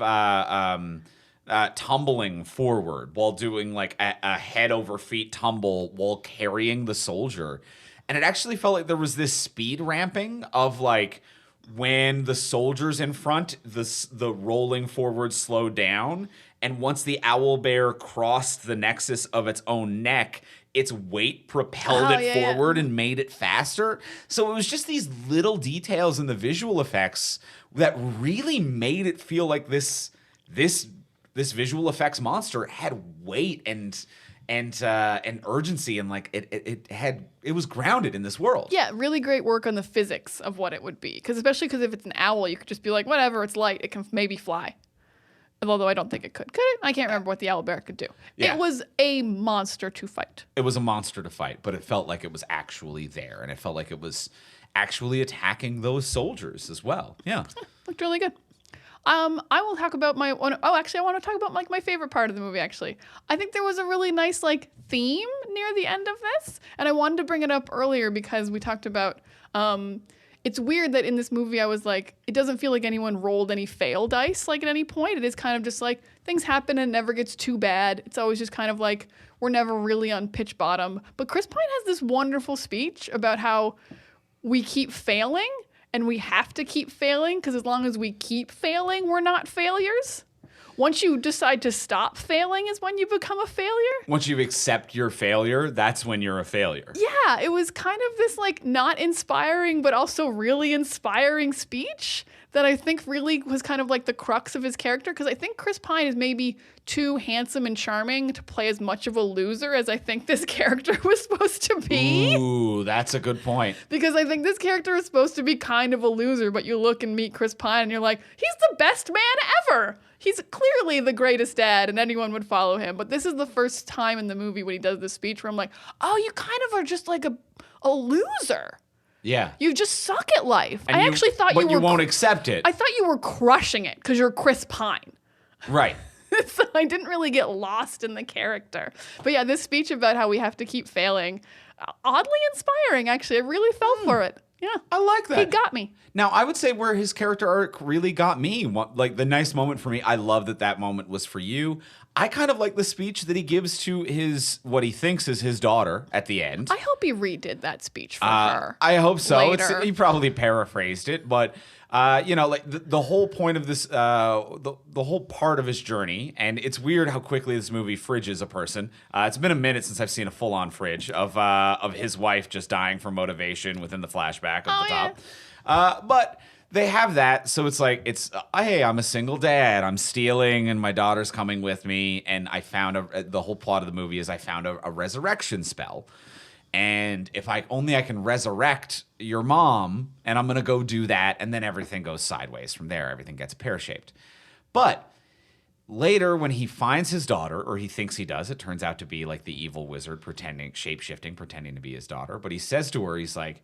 tumbling forward while doing like a head over feet tumble while carrying the soldier. And it actually felt like there was this speed ramping of like when the soldier's in front, the rolling forward slowed down. And once the owl bear crossed the nexus of its own neck, its weight propelled it forward and made it faster. So it was just these little details in the visual effects that really made it feel like this visual effects monster had weight and urgency, and like it was grounded in this world. Yeah, really great work on the physics of what it would be. Especially because if it's an owl, you could just be like, whatever, it's light, it can maybe fly. Although I don't think it could. Could it? I can't remember what the owlbear could do. Yeah. It was a monster to fight. It was a monster to fight, but it felt like it was actually there, and it felt like it was actually attacking those soldiers as well. Yeah. Looked really good. I will talk about my one. Oh, actually, I want to talk about like my favorite part of the movie. Actually, I think there was a really nice like theme near the end of this, and I wanted to bring it up earlier because we talked about. It's weird that in this movie I was like, it doesn't feel like anyone rolled any fail dice like at any point. It is kind of just like things happen and it never gets too bad. It's always just kind of like we're never really on pitch bottom. But Chris Pine has this wonderful speech about how we keep failing and we have to keep failing because as long as we keep failing, we're not failures. Once you decide to stop failing is when you become a failure. Once you accept your failure, that's when you're a failure. Yeah, it was kind of this like not inspiring but also really inspiring speech that I think really was kind of like the crux of his character, because I think Chris Pine is maybe too handsome and charming to play as much of a loser as I think this character was supposed to be. Ooh, that's a good point. Because I think this character is supposed to be kind of a loser, but you look and meet Chris Pine and you're like, he's the best man ever. He's clearly the greatest dad and anyone would follow him. But this is the first time in the movie when he does this speech where I'm like, oh, you kind of are just like a loser. Yeah. You just suck at life. And I actually thought but you won't accept it. I thought you were crushing it because you're Chris Pine. Right. So I didn't really get lost in the character. But yeah, this speech about how we have to keep failing, oddly inspiring, actually. I really fell for it. Yeah. I like that. He got me. Now, I would say where his character arc really got me, like the nice moment for me, I love that moment was for you. I kind of like the speech that he gives to what he thinks is his daughter at the end. I hope he redid that speech for her. I hope so. Later. He probably paraphrased it, but like the whole point of this, the whole part of his journey, and it's weird how quickly this movie fridges a person. It's been a minute since I've seen a full-on fridge of his wife just dying from motivation within the flashback of the top. But they have that, so it's like hey, I'm a single dad, I'm stealing, and my daughter's coming with me, and I found the whole plot of the movie is I found a resurrection spell. And if I can resurrect your mom, and I'm going to go do that, and then everything goes sideways from there. Everything gets pear-shaped. But later, when he finds his daughter, or he thinks he does, it turns out to be like the evil wizard shape-shifting, pretending to be his daughter. But he says to her, he's like,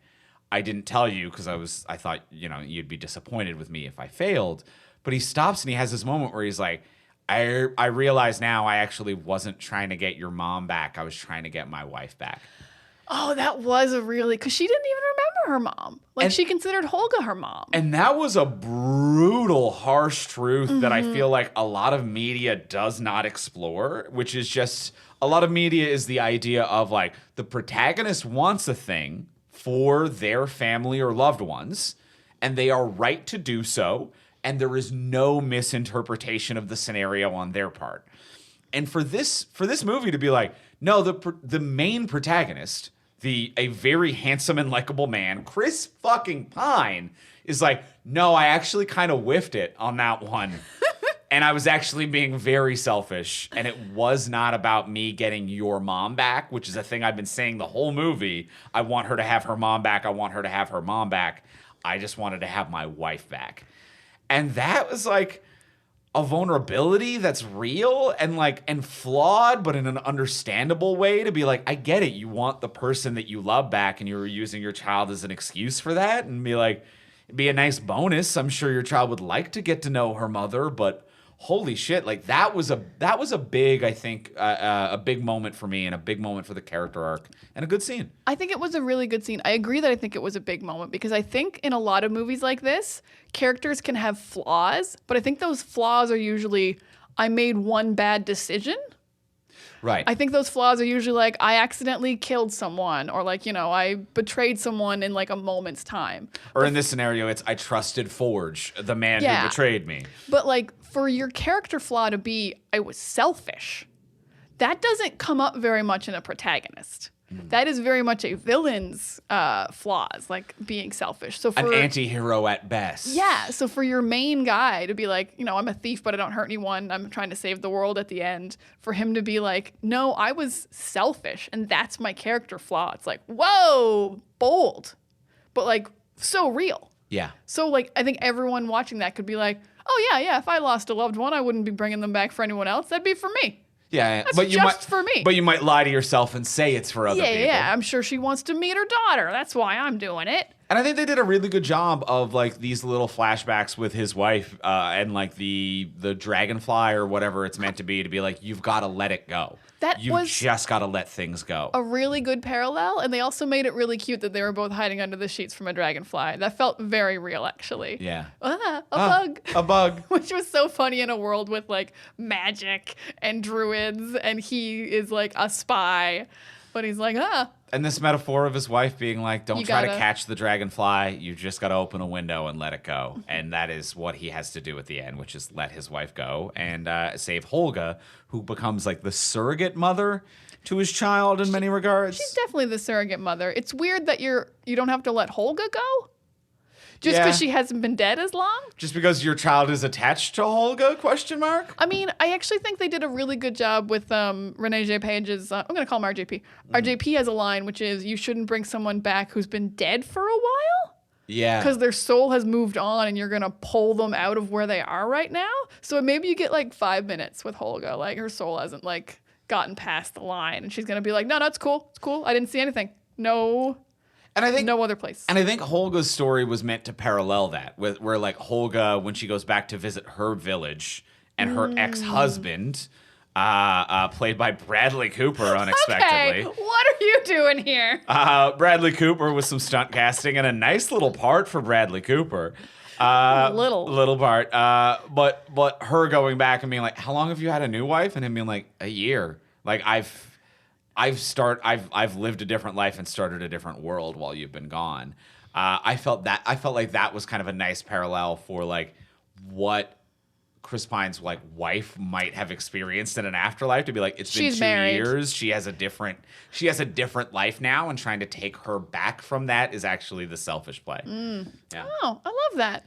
I didn't tell you because I thought, you'd be disappointed with me if I failed. But he stops and he has this moment where he's like, I realize now I actually wasn't trying to get your mom back. I was trying to get my wife back. Oh, that was because she didn't even remember her mom. Like, she considered Holga her mom. And that was a brutal, harsh truth that I feel like a lot of media does not explore, which is just, a lot of media is the idea of like, the protagonist wants a thing for their family or loved ones, and they are right to do so, and there is no misinterpretation of the scenario on their part. And for this movie to be like, no, the main protagonist, a very handsome and likable man, Chris fucking Pine, is like, no, I actually kind of whiffed it on that one. And I was actually being very selfish. And it was not about me getting your mom back, which is a thing I've been saying the whole movie. I want her to have her mom back. I want her to have her mom back. I just wanted to have my wife back. And that was like a vulnerability that's real and flawed, but in an understandable way, to be like, I get it. You want the person that you love back, and you're using your child as an excuse for that, and be like, it'd be a nice bonus. I'm sure your child would like to get to know her mother, but holy shit, like that was a big, I think, a big moment for me, and a big moment for the character arc, and a good scene. I think it was a really good scene. I agree that I think it was a big moment, because I think in a lot of movies like this, characters can have flaws, but I think those flaws are usually I made one bad decision. Right. I think those flaws are usually like, I accidentally killed someone, or like, I betrayed someone in like a moment's time. Or in this scenario, it's I trusted Forge, the man Yeah. who betrayed me. But like for your character flaw to be, I was selfish, that doesn't come up very much in a protagonist. That is very much a villain's flaws, like being selfish. So for An anti-hero at best. yeah, so for your main guy to be like, I'm a thief, but I don't hurt anyone. I'm trying to save the world at the end. For him to be like, no, I was selfish, and that's my character flaw. It's like, whoa, bold, but like so real. Yeah. So like, I think everyone watching that could be like, oh yeah, if I lost a loved one, I wouldn't be bringing them back for anyone else. That'd be for me. Yeah, That's but you just might for me. But you might lie to yourself and say it's for other people. Yeah, I'm sure she wants to meet her daughter. That's why I'm doing it. And I think they did a really good job of like these little flashbacks with his wife and like the dragonfly or whatever it's meant to be like, you've got to let it go. You just got to let things go. A really good parallel, and they also made it really cute that they were both hiding under the sheets from a dragonfly. That felt very real, actually. Yeah. A bug. A bug. Which was so funny in a world with like magic and druids, and he is like a spy, but he's like, And this metaphor of his wife being like, don't try to gotta- catch the dragonfly. You just got to open a window and let it go. And that is what he has to do at the end, which is let his wife go and save Holga, who becomes like the surrogate mother to his child in many regards. She's definitely the surrogate mother. It's weird that you don't have to let Holga go. Just Yeah. because she hasn't been dead as long? Just because your child is attached to Holga, question mark? I mean, I actually think they did a really good job with Renee J. Page's, I'm going to call him RJP. RJP has a line, which is, you shouldn't bring someone back who's been dead for a while. Yeah. Because their soul has moved on and you're going to pull them out of where they are right now. So maybe you get like 5 minutes with Holga. Like her soul hasn't like gotten past the line. And she's going to be like, no, it's cool. It's cool. I didn't see anything. No. And I think no other place. And I think Holga's story was meant to parallel that, where like Holga, when she goes back to visit her village, and her ex-husband, played by Bradley Cooper, unexpectedly. Okay, what are you doing here? Bradley Cooper with some stunt casting and a nice little part for Bradley Cooper. Little part. But her going back and being like, "How long have you had a new wife?" And him being like, "A year." Like I've lived a different life and started a different world while you've been gone. I felt like that was kind of a nice parallel for like what Chris Pine's like wife might have experienced in an afterlife, to be like, it's been 2 married. years. She has a different life now, and trying to take her back from that is actually the selfish play. Yeah. Oh, I love that.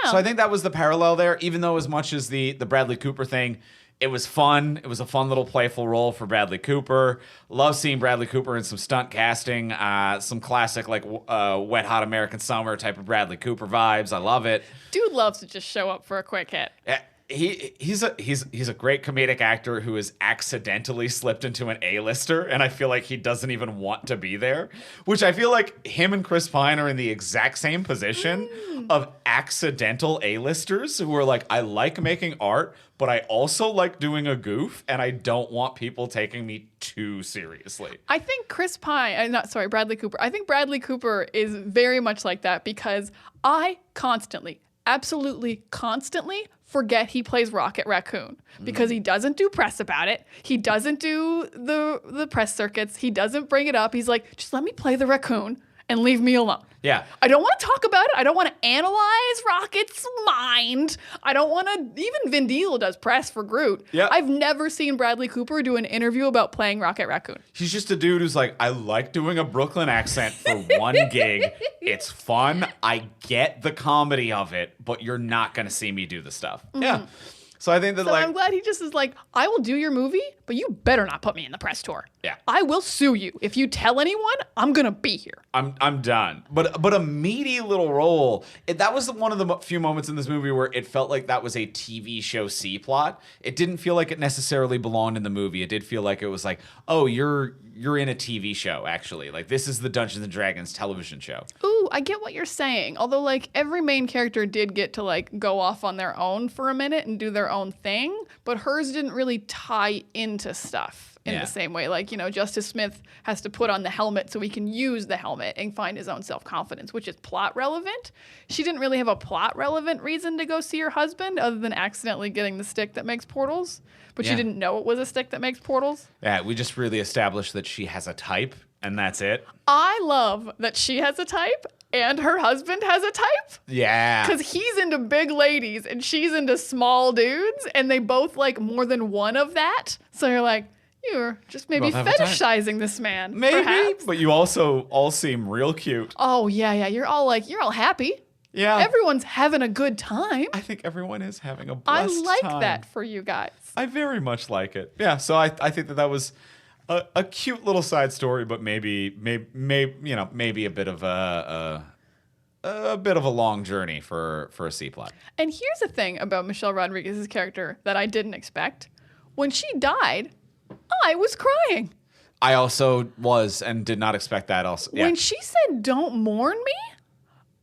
Yeah. So I think that was the parallel there, even though as much as the Bradley Cooper thing, it was fun. It was a fun little playful role for Bradley Cooper. Love seeing Bradley Cooper in some stunt casting, some classic like Wet Hot American Summer type of Bradley Cooper vibes. I love it. Dude loves to just show up for a quick hit. He's a great comedic actor who has accidentally slipped into an A-lister, and I feel like he doesn't even want to be there, which I feel like him and Chris Pine are in the exact same position of accidental A-listers who are like, I like making art, but I also like doing a goof, and I don't want people taking me too seriously. I think Bradley Cooper. I think Bradley Cooper is very much like that, because I absolutely constantly forget he plays Rocket Raccoon, because he doesn't do press about it. He doesn't do the press circuits. He doesn't bring it up. He's like, just let me play the raccoon and leave me alone. Yeah. I don't want to talk about it. I don't want to analyze Rocket's mind. I don't want to. Even Vin Diesel does press for Groot. Yeah. I've never seen Bradley Cooper do an interview about playing Rocket Raccoon. He's just a dude who's like, I like doing a Brooklyn accent for one gig. It's fun. I get the comedy of it, but you're not going to see me do the stuff. Yeah. So I think that So I'm glad he just is like, I will do your movie, but you better not put me in the press tour. Yeah. I will sue you. If you tell anyone, I'm going to be here. I'm done. But a meaty little role. That was one of the few moments in this movie where it felt like that was a TV show C plot. It didn't feel like it necessarily belonged in the movie. It did feel like it was like, oh, you're in a TV show, actually. Like, this is the Dungeons & Dragons television show. Ooh, I get what you're saying. Although, like, every main character did get to, like, go off on their own for a minute and do their own thing, but hers didn't really tie into stuff in the same way. Like, Justice Smith has to put on the helmet so he can use the helmet and find his own self-confidence, which is plot relevant. She didn't really have a plot relevant reason to go see her husband other than accidentally getting the stick that makes portals. But she didn't know it was a stick that makes portals. Yeah, we just really established that she has a type, and that's it. I love that she has a type and her husband has a type. Yeah. Because he's into big ladies and she's into small dudes, and they both like more than one of that. So you're like, you're just maybe fetishizing this man. Maybe, perhaps. but you also all seem real cute. Oh, yeah. You're all happy. Yeah. Everyone's having a good time. I think everyone is having a blessed I like time. that for you guys. I very much like it. Yeah, so I think that was a cute little side story, but maybe a bit of a long journey for a C plot. And here's the thing about Michelle Rodriguez's character that I didn't expect. When she died, I was crying. I also was and did not expect that also. Yeah. When she said, "Don't mourn me,"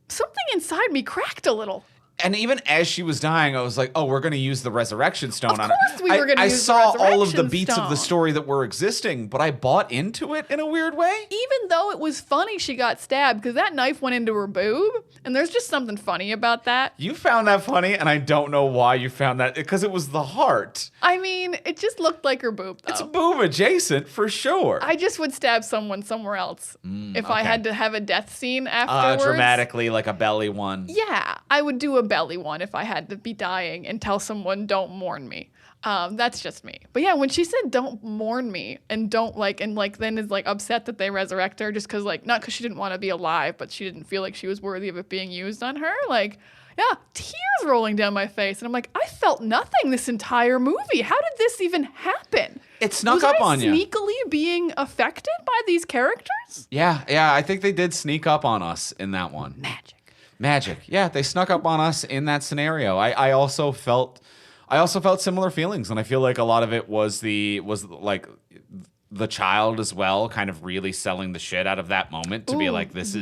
something inside me cracked a little. And even as she was dying, I was like, "Oh, we're going to use the resurrection stone on her." Of course we were going to use the I resurrection saw all of the beats stone. of the story that were existing, but I bought into it in a weird way. Even though it was funny she got stabbed because that knife went into her boob, and there's just something funny about that. You found that funny, and I don't know why you found that, because it was the heart. I mean, it just looked like her boob, though. It's boob adjacent for sure. I just would stab someone somewhere else if I had to have a death scene afterwards. Dramatically, like a belly one. Yeah, I would do a belly one if I had to be dying and tell someone, "Don't mourn me." That's just me. But yeah, when she said, "Don't mourn me," and then is like upset that they resurrect her just because not because she didn't want to be alive, but she didn't feel like she was worthy of it being used on her. Yeah, tears rolling down my face. And I'm like, I felt nothing this entire movie. How did this even happen? It snuck up on you. Sneakily being affected by these characters? Yeah, I think they did sneak up on us in that one. Magic. Yeah, they snuck up on us in that scenario. I also felt similar feelings, and I feel like a lot of it was like the child as well, kind of really selling the shit out of that moment to be like, this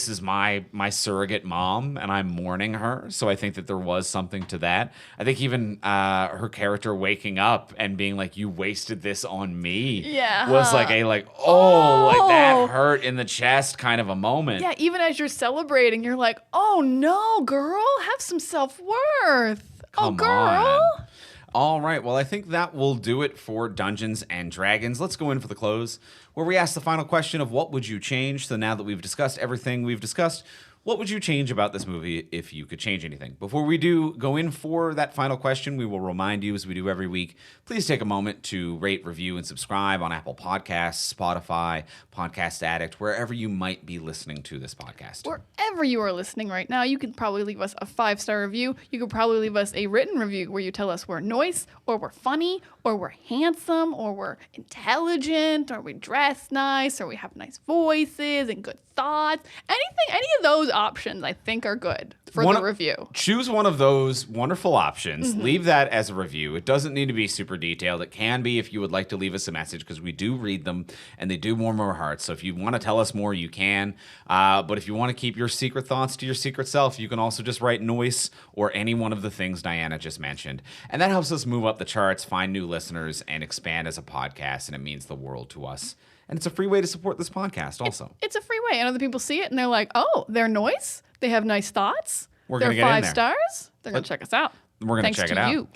is my surrogate mom, and I'm mourning her. So I think that there was something to that. I think even her character waking up and being like, "You wasted this on me," was like like that hurt in the chest kind of a moment. Yeah, even as you're celebrating, you're like, "Oh no, girl, have some self-worth." Come girl. on. All right, well, I think that will do it for Dungeons and Dragons. Let's go in for the close, where we ask the final question of what would you change. So now that we've discussed everything we've discussed, what would you change about this movie if you could change anything? Before we do go in for that final question, we will remind you, as we do every week, please take a moment to rate, review, and subscribe on Apple Podcasts, Spotify, Podcast Addict, wherever you might be listening to this podcast. Wherever you are listening right now, you can probably leave us a 5-star review. You could probably leave us a written review where you tell us we're nice, or we're funny, or we're handsome, or we're intelligent, or we dress nice, or we have nice voices and good thoughts. Any of those options I think are good for the review. Choose one of those wonderful options. Leave that as a review. It doesn't need to be super detailed. It can be if you would like to leave us a message, because we do read them and they do warm our hearts. So if you want to tell us more, you can. But if you want to keep your secret thoughts to your secret self, you can also just write noise or any one of the things Diana just mentioned. And that helps us move up the charts, find new listeners, and expand as a podcast. And it means the world to us. And it's a free way to support this podcast also. It's a free way. And other people see it and they're like, "Oh, they're nice. They have nice thoughts. We're they're going to get in 5 there. stars. They're going to check us out." We're going to check it out. You.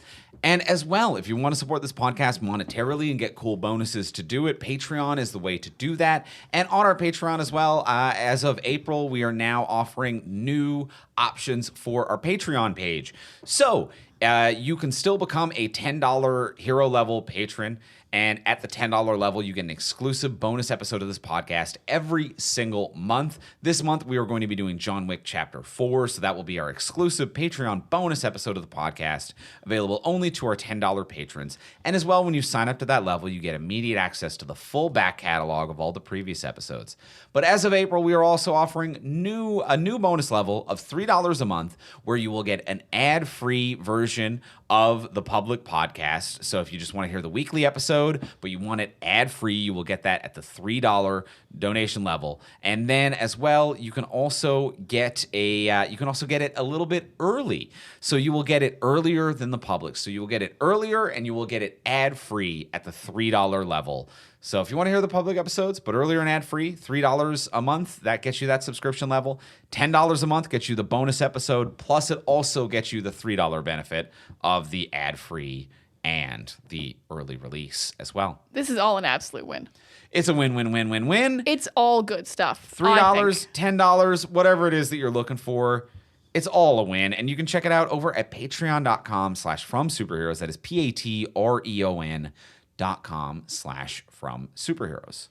And as well, if you want to support this podcast monetarily and get cool bonuses to do it, Patreon is the way to do that. And on our Patreon as well, as of April, we are now offering new options for our Patreon page. So you can still become a $10 hero level patron. And at the $10 level, you get an exclusive bonus episode of this podcast every single month. This month, we are going to be doing John Wick Chapter 4, so that will be our exclusive Patreon bonus episode of the podcast, available only to our $10 patrons. And as well, when you sign up to that level, you get immediate access to the full back catalog of all the previous episodes. But as of April, we are also offering a new bonus level of $3 a month, where you will get an ad-free version of the public podcast. So if you just want to hear the weekly episode, episode, but you want it ad-free, you will get that at the $3 donation level. And then as well, you can also get it a little bit early. So you will get it earlier than the public. So you will get it earlier and you will get it ad-free at the $3 level. So if you want to hear the public episodes, but earlier and ad-free, $3 a month, that gets you that subscription level. $10 a month gets you the bonus episode, plus it also gets you the $3 benefit of the ad-free and the early release as well. This is all an absolute win. It's a win-win-win-win-win. It's all good stuff. $3, $10, whatever it is that you're looking for. It's all a win. And you can check it out over at patreon.com/fromsuperheroes. That is patreon.com/fromsuperheroes.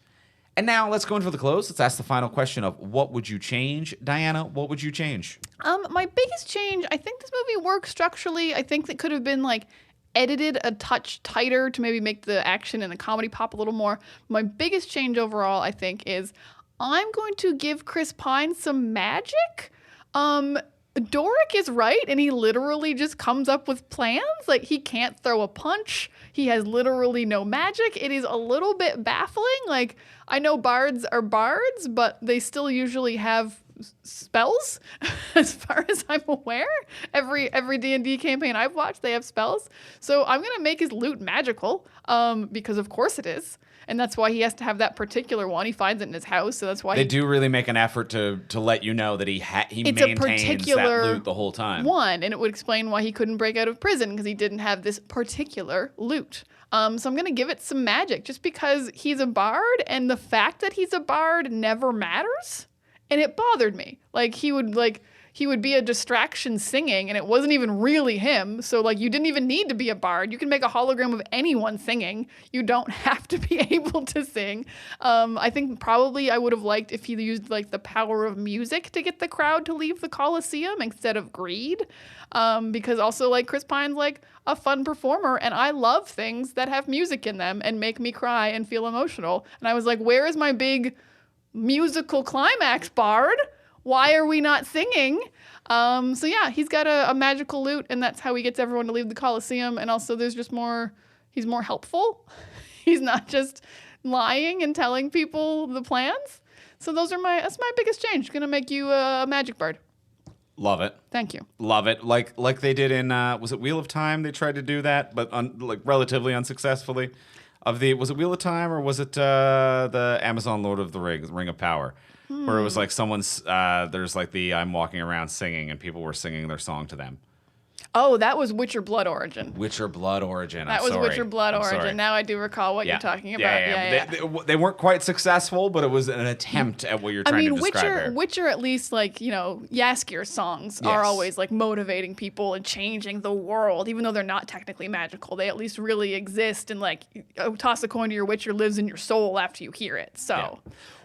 And now let's go into the close. Let's ask the final question of what would you change? Diana, what would you change? My biggest change, I think this movie works structurally. I think that could have been like edited a touch tighter to maybe make the action and the comedy pop a little more. My biggest change overall, I think, is I'm going to give Chris Pine some magic. Doric is right, and he literally just comes up with plans. Like, he can't throw a punch. He has literally no magic. It is a little bit baffling. Like, I know bards are bards, but they still usually have spells, as far as I'm aware. Every D&D campaign I've watched, they have spells. So I'm going to make his loot magical, because of course it is. And that's why he has to have that particular one. He finds it in his house, so that's why they do really make an effort to let you know that he maintains that loot the whole time. One, and it would explain why he couldn't break out of prison, because he didn't have this particular loot. So I'm going to give it some magic, just because he's a bard, and the fact that he's a bard never matters. And it bothered me. Like, he would be a distraction singing, and it wasn't even really him. So, like, you didn't even need to be a bard. You can make a hologram of anyone singing. You don't have to be able to sing. I think probably I would have liked if he used, like, the power of music to get the crowd to leave the Coliseum instead of greed. Because also, like, Chris Pine's, like, a fun performer, and I love things that have music in them and make me cry and feel emotional. And I was like, where is my big musical climax, bard? Why are we not singing? So yeah, he's got a magical loot, and that's how he gets everyone to leave the Coliseum. And also he's more helpful. He's not just lying and telling people the plans. So that's my biggest change. Gonna make you a magic bard. Love it. Thank you. Love it. Like they did in, was it Wheel of Time? They tried to do that, but relatively unsuccessfully. Was it Wheel of Time, or was it the Amazon Lord of the Rings, Ring of Power? Where it was like someone's, there's like I'm walking around singing, and people were singing their song to them. Oh, that was Witcher Blood Origin. Witcher Blood Origin. That was Witcher Blood Origin. Now I do recall what you're talking about. Yeah. They weren't quite successful, but it was an attempt at what you're trying to describe here. Witcher, at least, like, you know, Jaskier songs are always like motivating people and changing the world, even though they're not technically magical. They at least really exist, and like, toss a coin to your Witcher lives in your soul after you hear it. So. Yeah.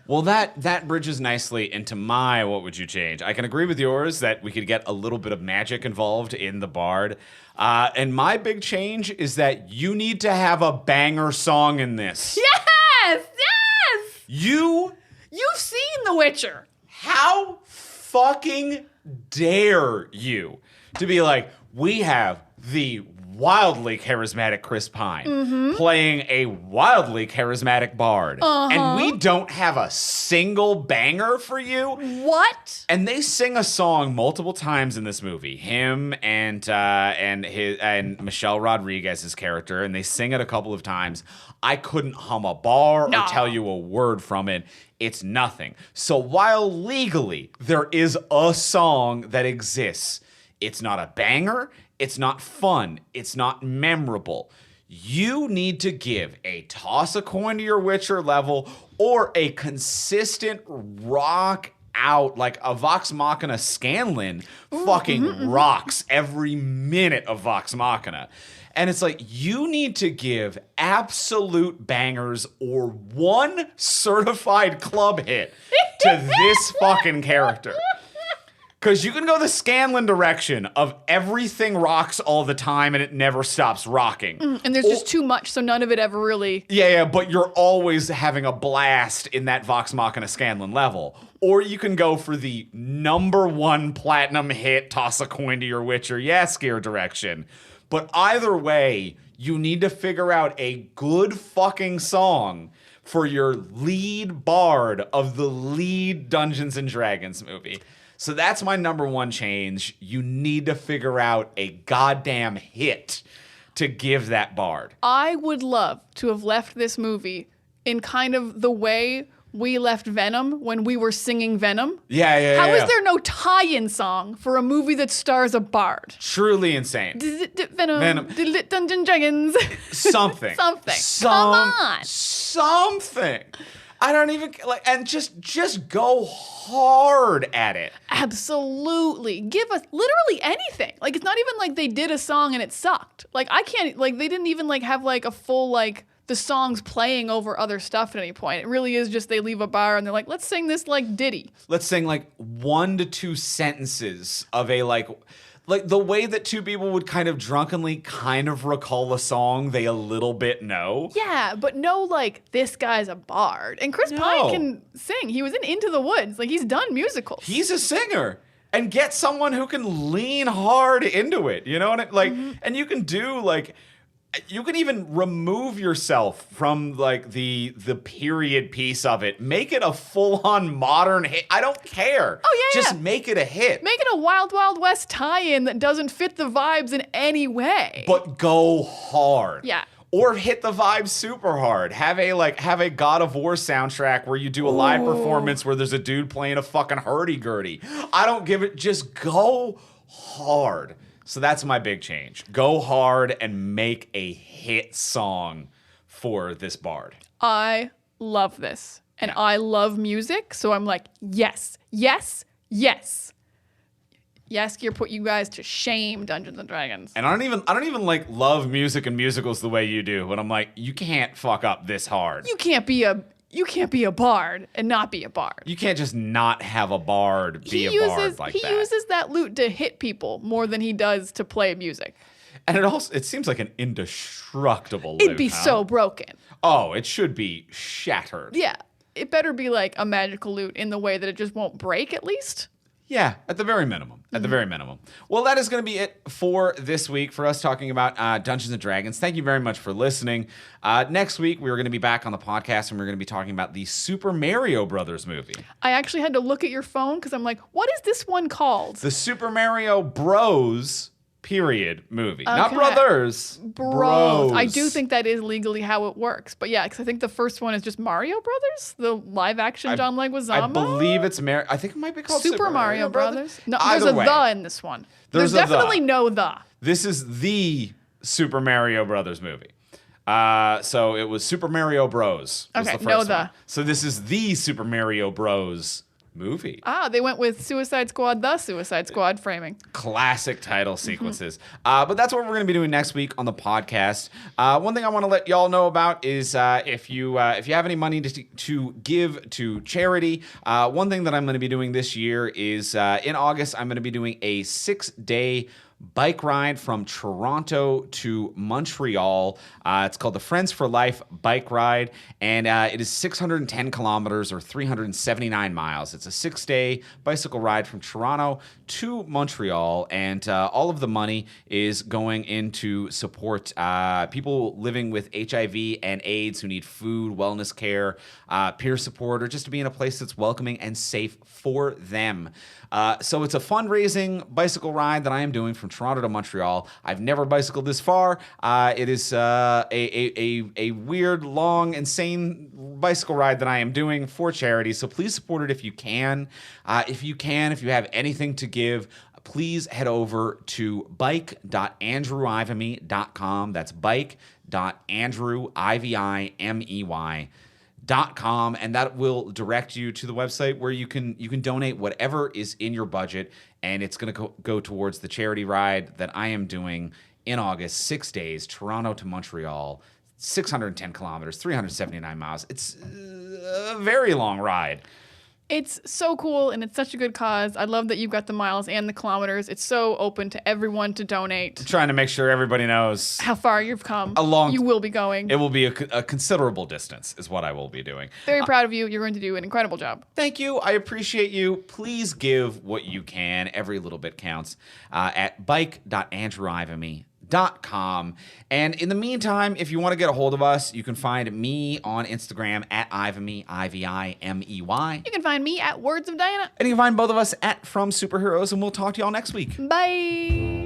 Well, that bridges nicely into my what would you change. I can agree with yours that we could get a little bit of magic involved in the bard. And my big change is that you need to have a banger song in this. Yes! You've seen The Witcher. How fucking dare you to be like, we have the wildly charismatic Chris Pine playing a wildly charismatic bard, and we don't have a single banger for you? What? And they sing a song multiple times in this movie, him and Michelle Rodriguez's character, and they sing it a couple of times. I couldn't hum a bar or tell you a word from it. It's nothing. So while legally there is a song that exists, it's not a banger, it's not fun, it's not memorable. You need to give a toss a coin to your Witcher level or a consistent rock out, like a Vox Machina Scanlan fucking rocks every minute of Vox Machina. And it's like, you need to give absolute bangers or one certified club hit to this fucking character. Because you can go the Scanlan direction of everything rocks all the time and it never stops rocking. And there's just too much, so none of it ever really... Yeah, but you're always having a blast in that Vox Machina Scanlan level. Or you can go for the #1 platinum hit, toss a coin to your Witcher, Jaskier direction. But either way, you need to figure out a good fucking song for your lead bard of the lead Dungeons and Dragons movie. So that's my number one change. You need to figure out a goddamn hit to give that bard. I would love to have left this movie in kind of the way we left Venom when we were singing Venom. Yeah. How is there no tie-in song for a movie that stars a bard? Truly insane. Venom. Dungeons Dragons. Something. Something. Come on. Something. I don't even like, and just go hard at it. Absolutely. Give us literally anything. Like, it's not even like they did a song and it sucked. Like, I can't, like, they didn't even like have like a full like the songs playing over other stuff at any point. It really is just they leave a bar and they're like, let's sing this like ditty. Let's sing like 1 to 2 sentences of a like the way that two people would kind of drunkenly kind of recall a song they a little bit know. Yeah, but no, like, this guy's a bard. And Chris Pine can sing. He was in Into the Woods. Like, he's done musicals. He's a singer. And get someone who can lean hard into it. You know what I mean? Like, and you can do like, you can even remove yourself from like the period piece of it. Make it a full-on modern hit. I don't care. Oh, yeah. Just make it a hit. Make it a Wild Wild West tie-in that doesn't fit the vibes in any way. But go hard. Yeah. Or hit the vibe super hard. Have a God of War soundtrack where you do a live performance where there's a dude playing a fucking hurdy-gurdy. I don't give it. Just go hard. So that's my big change. Go hard and make a hit song for this bard. I love this. And I love music. So I'm like, yes. Yes, put you guys to shame, Dungeons and Dragons. And I don't even like love music and musicals the way you do, but I'm like, you can't fuck up this hard. You can't be a bard and not be a bard. You can't just not have a bard be a bard like that. He uses that lute to hit people more than he does to play music. And it seems like an indestructible lute. It'd be so broken. Oh, it should be shattered. Yeah. It better be like a magical lute in the way that it just won't break at least. Yeah, at the very minimum. At the very minimum. Well, that is going to be it for this week for us talking about Dungeons & Dragons. Thank you very much for listening. Next week, we're going to be back on the podcast, and we're going to be talking about the Super Mario Brothers movie. I actually had to look at your phone because I'm like, what is this one called? The Super Mario Bros. Period movie. Okay. Not brothers. Bros. I do think that is legally how it works. But yeah, because I think the first one is just Mario Brothers, the live action John Leguizamo. I believe it's I think it might be called Super Mario Brothers. No, Either there's a way. the in this one. There's definitely no the. This is the Super Mario Brothers movie. So it was Super Mario Bros. Was Okay, the first no one. the. So this is the Super Mario Bros. Movie. They went with Suicide Squad, the Suicide Squad framing. Classic title sequences. But that's what we're going to be doing next week on the podcast. One thing I want to let y'all know about is if you have any money to give to charity, one thing that I'm going to be doing this year is in August, I'm going to be doing a 6-day bike ride from Toronto to Montreal. It's called the Friends for Life bike ride, and it is 610 kilometers or 379 miles. It's a 6-day bicycle ride from Toronto to Montreal, and all of the money is going into support people living with HIV and AIDS who need food, wellness care, peer support, or just to be in a place that's welcoming and safe for them. So it's a fundraising bicycle ride that I am doing from Toronto to Montreal. I've never bicycled this far. It is a weird, long, insane bicycle ride that I am doing for charity. So please support it if you can. If you have anything to give, please head over to bike.andrewivimey.com. That's bike.andrewivimey.com, and that will direct you to the website where you can donate whatever is in your budget, and it's going to go towards the charity ride that I am doing in August, 6 days, Toronto to Montreal, 610 kilometers, 379 miles. It's a very long ride. It's so cool, and it's such a good cause. I love that you've got the miles and the kilometers. It's so open to everyone to donate. I'm trying to make sure everybody knows how far you've come. You will be going. It will be a considerable distance is what I will be doing. Very proud of you. You're going to do an incredible job. Thank you. I appreciate you. Please give what you can. Every little bit counts at bike.andrewivimey.com. www.wordsofdiana.com. And in the meantime, if you want to get a hold of us, you can find me on Instagram at Ivimey, Ivimey. You can find me at Words of Diana. And you can find both of us at From Superheroes, and we'll talk to y'all next week. Bye.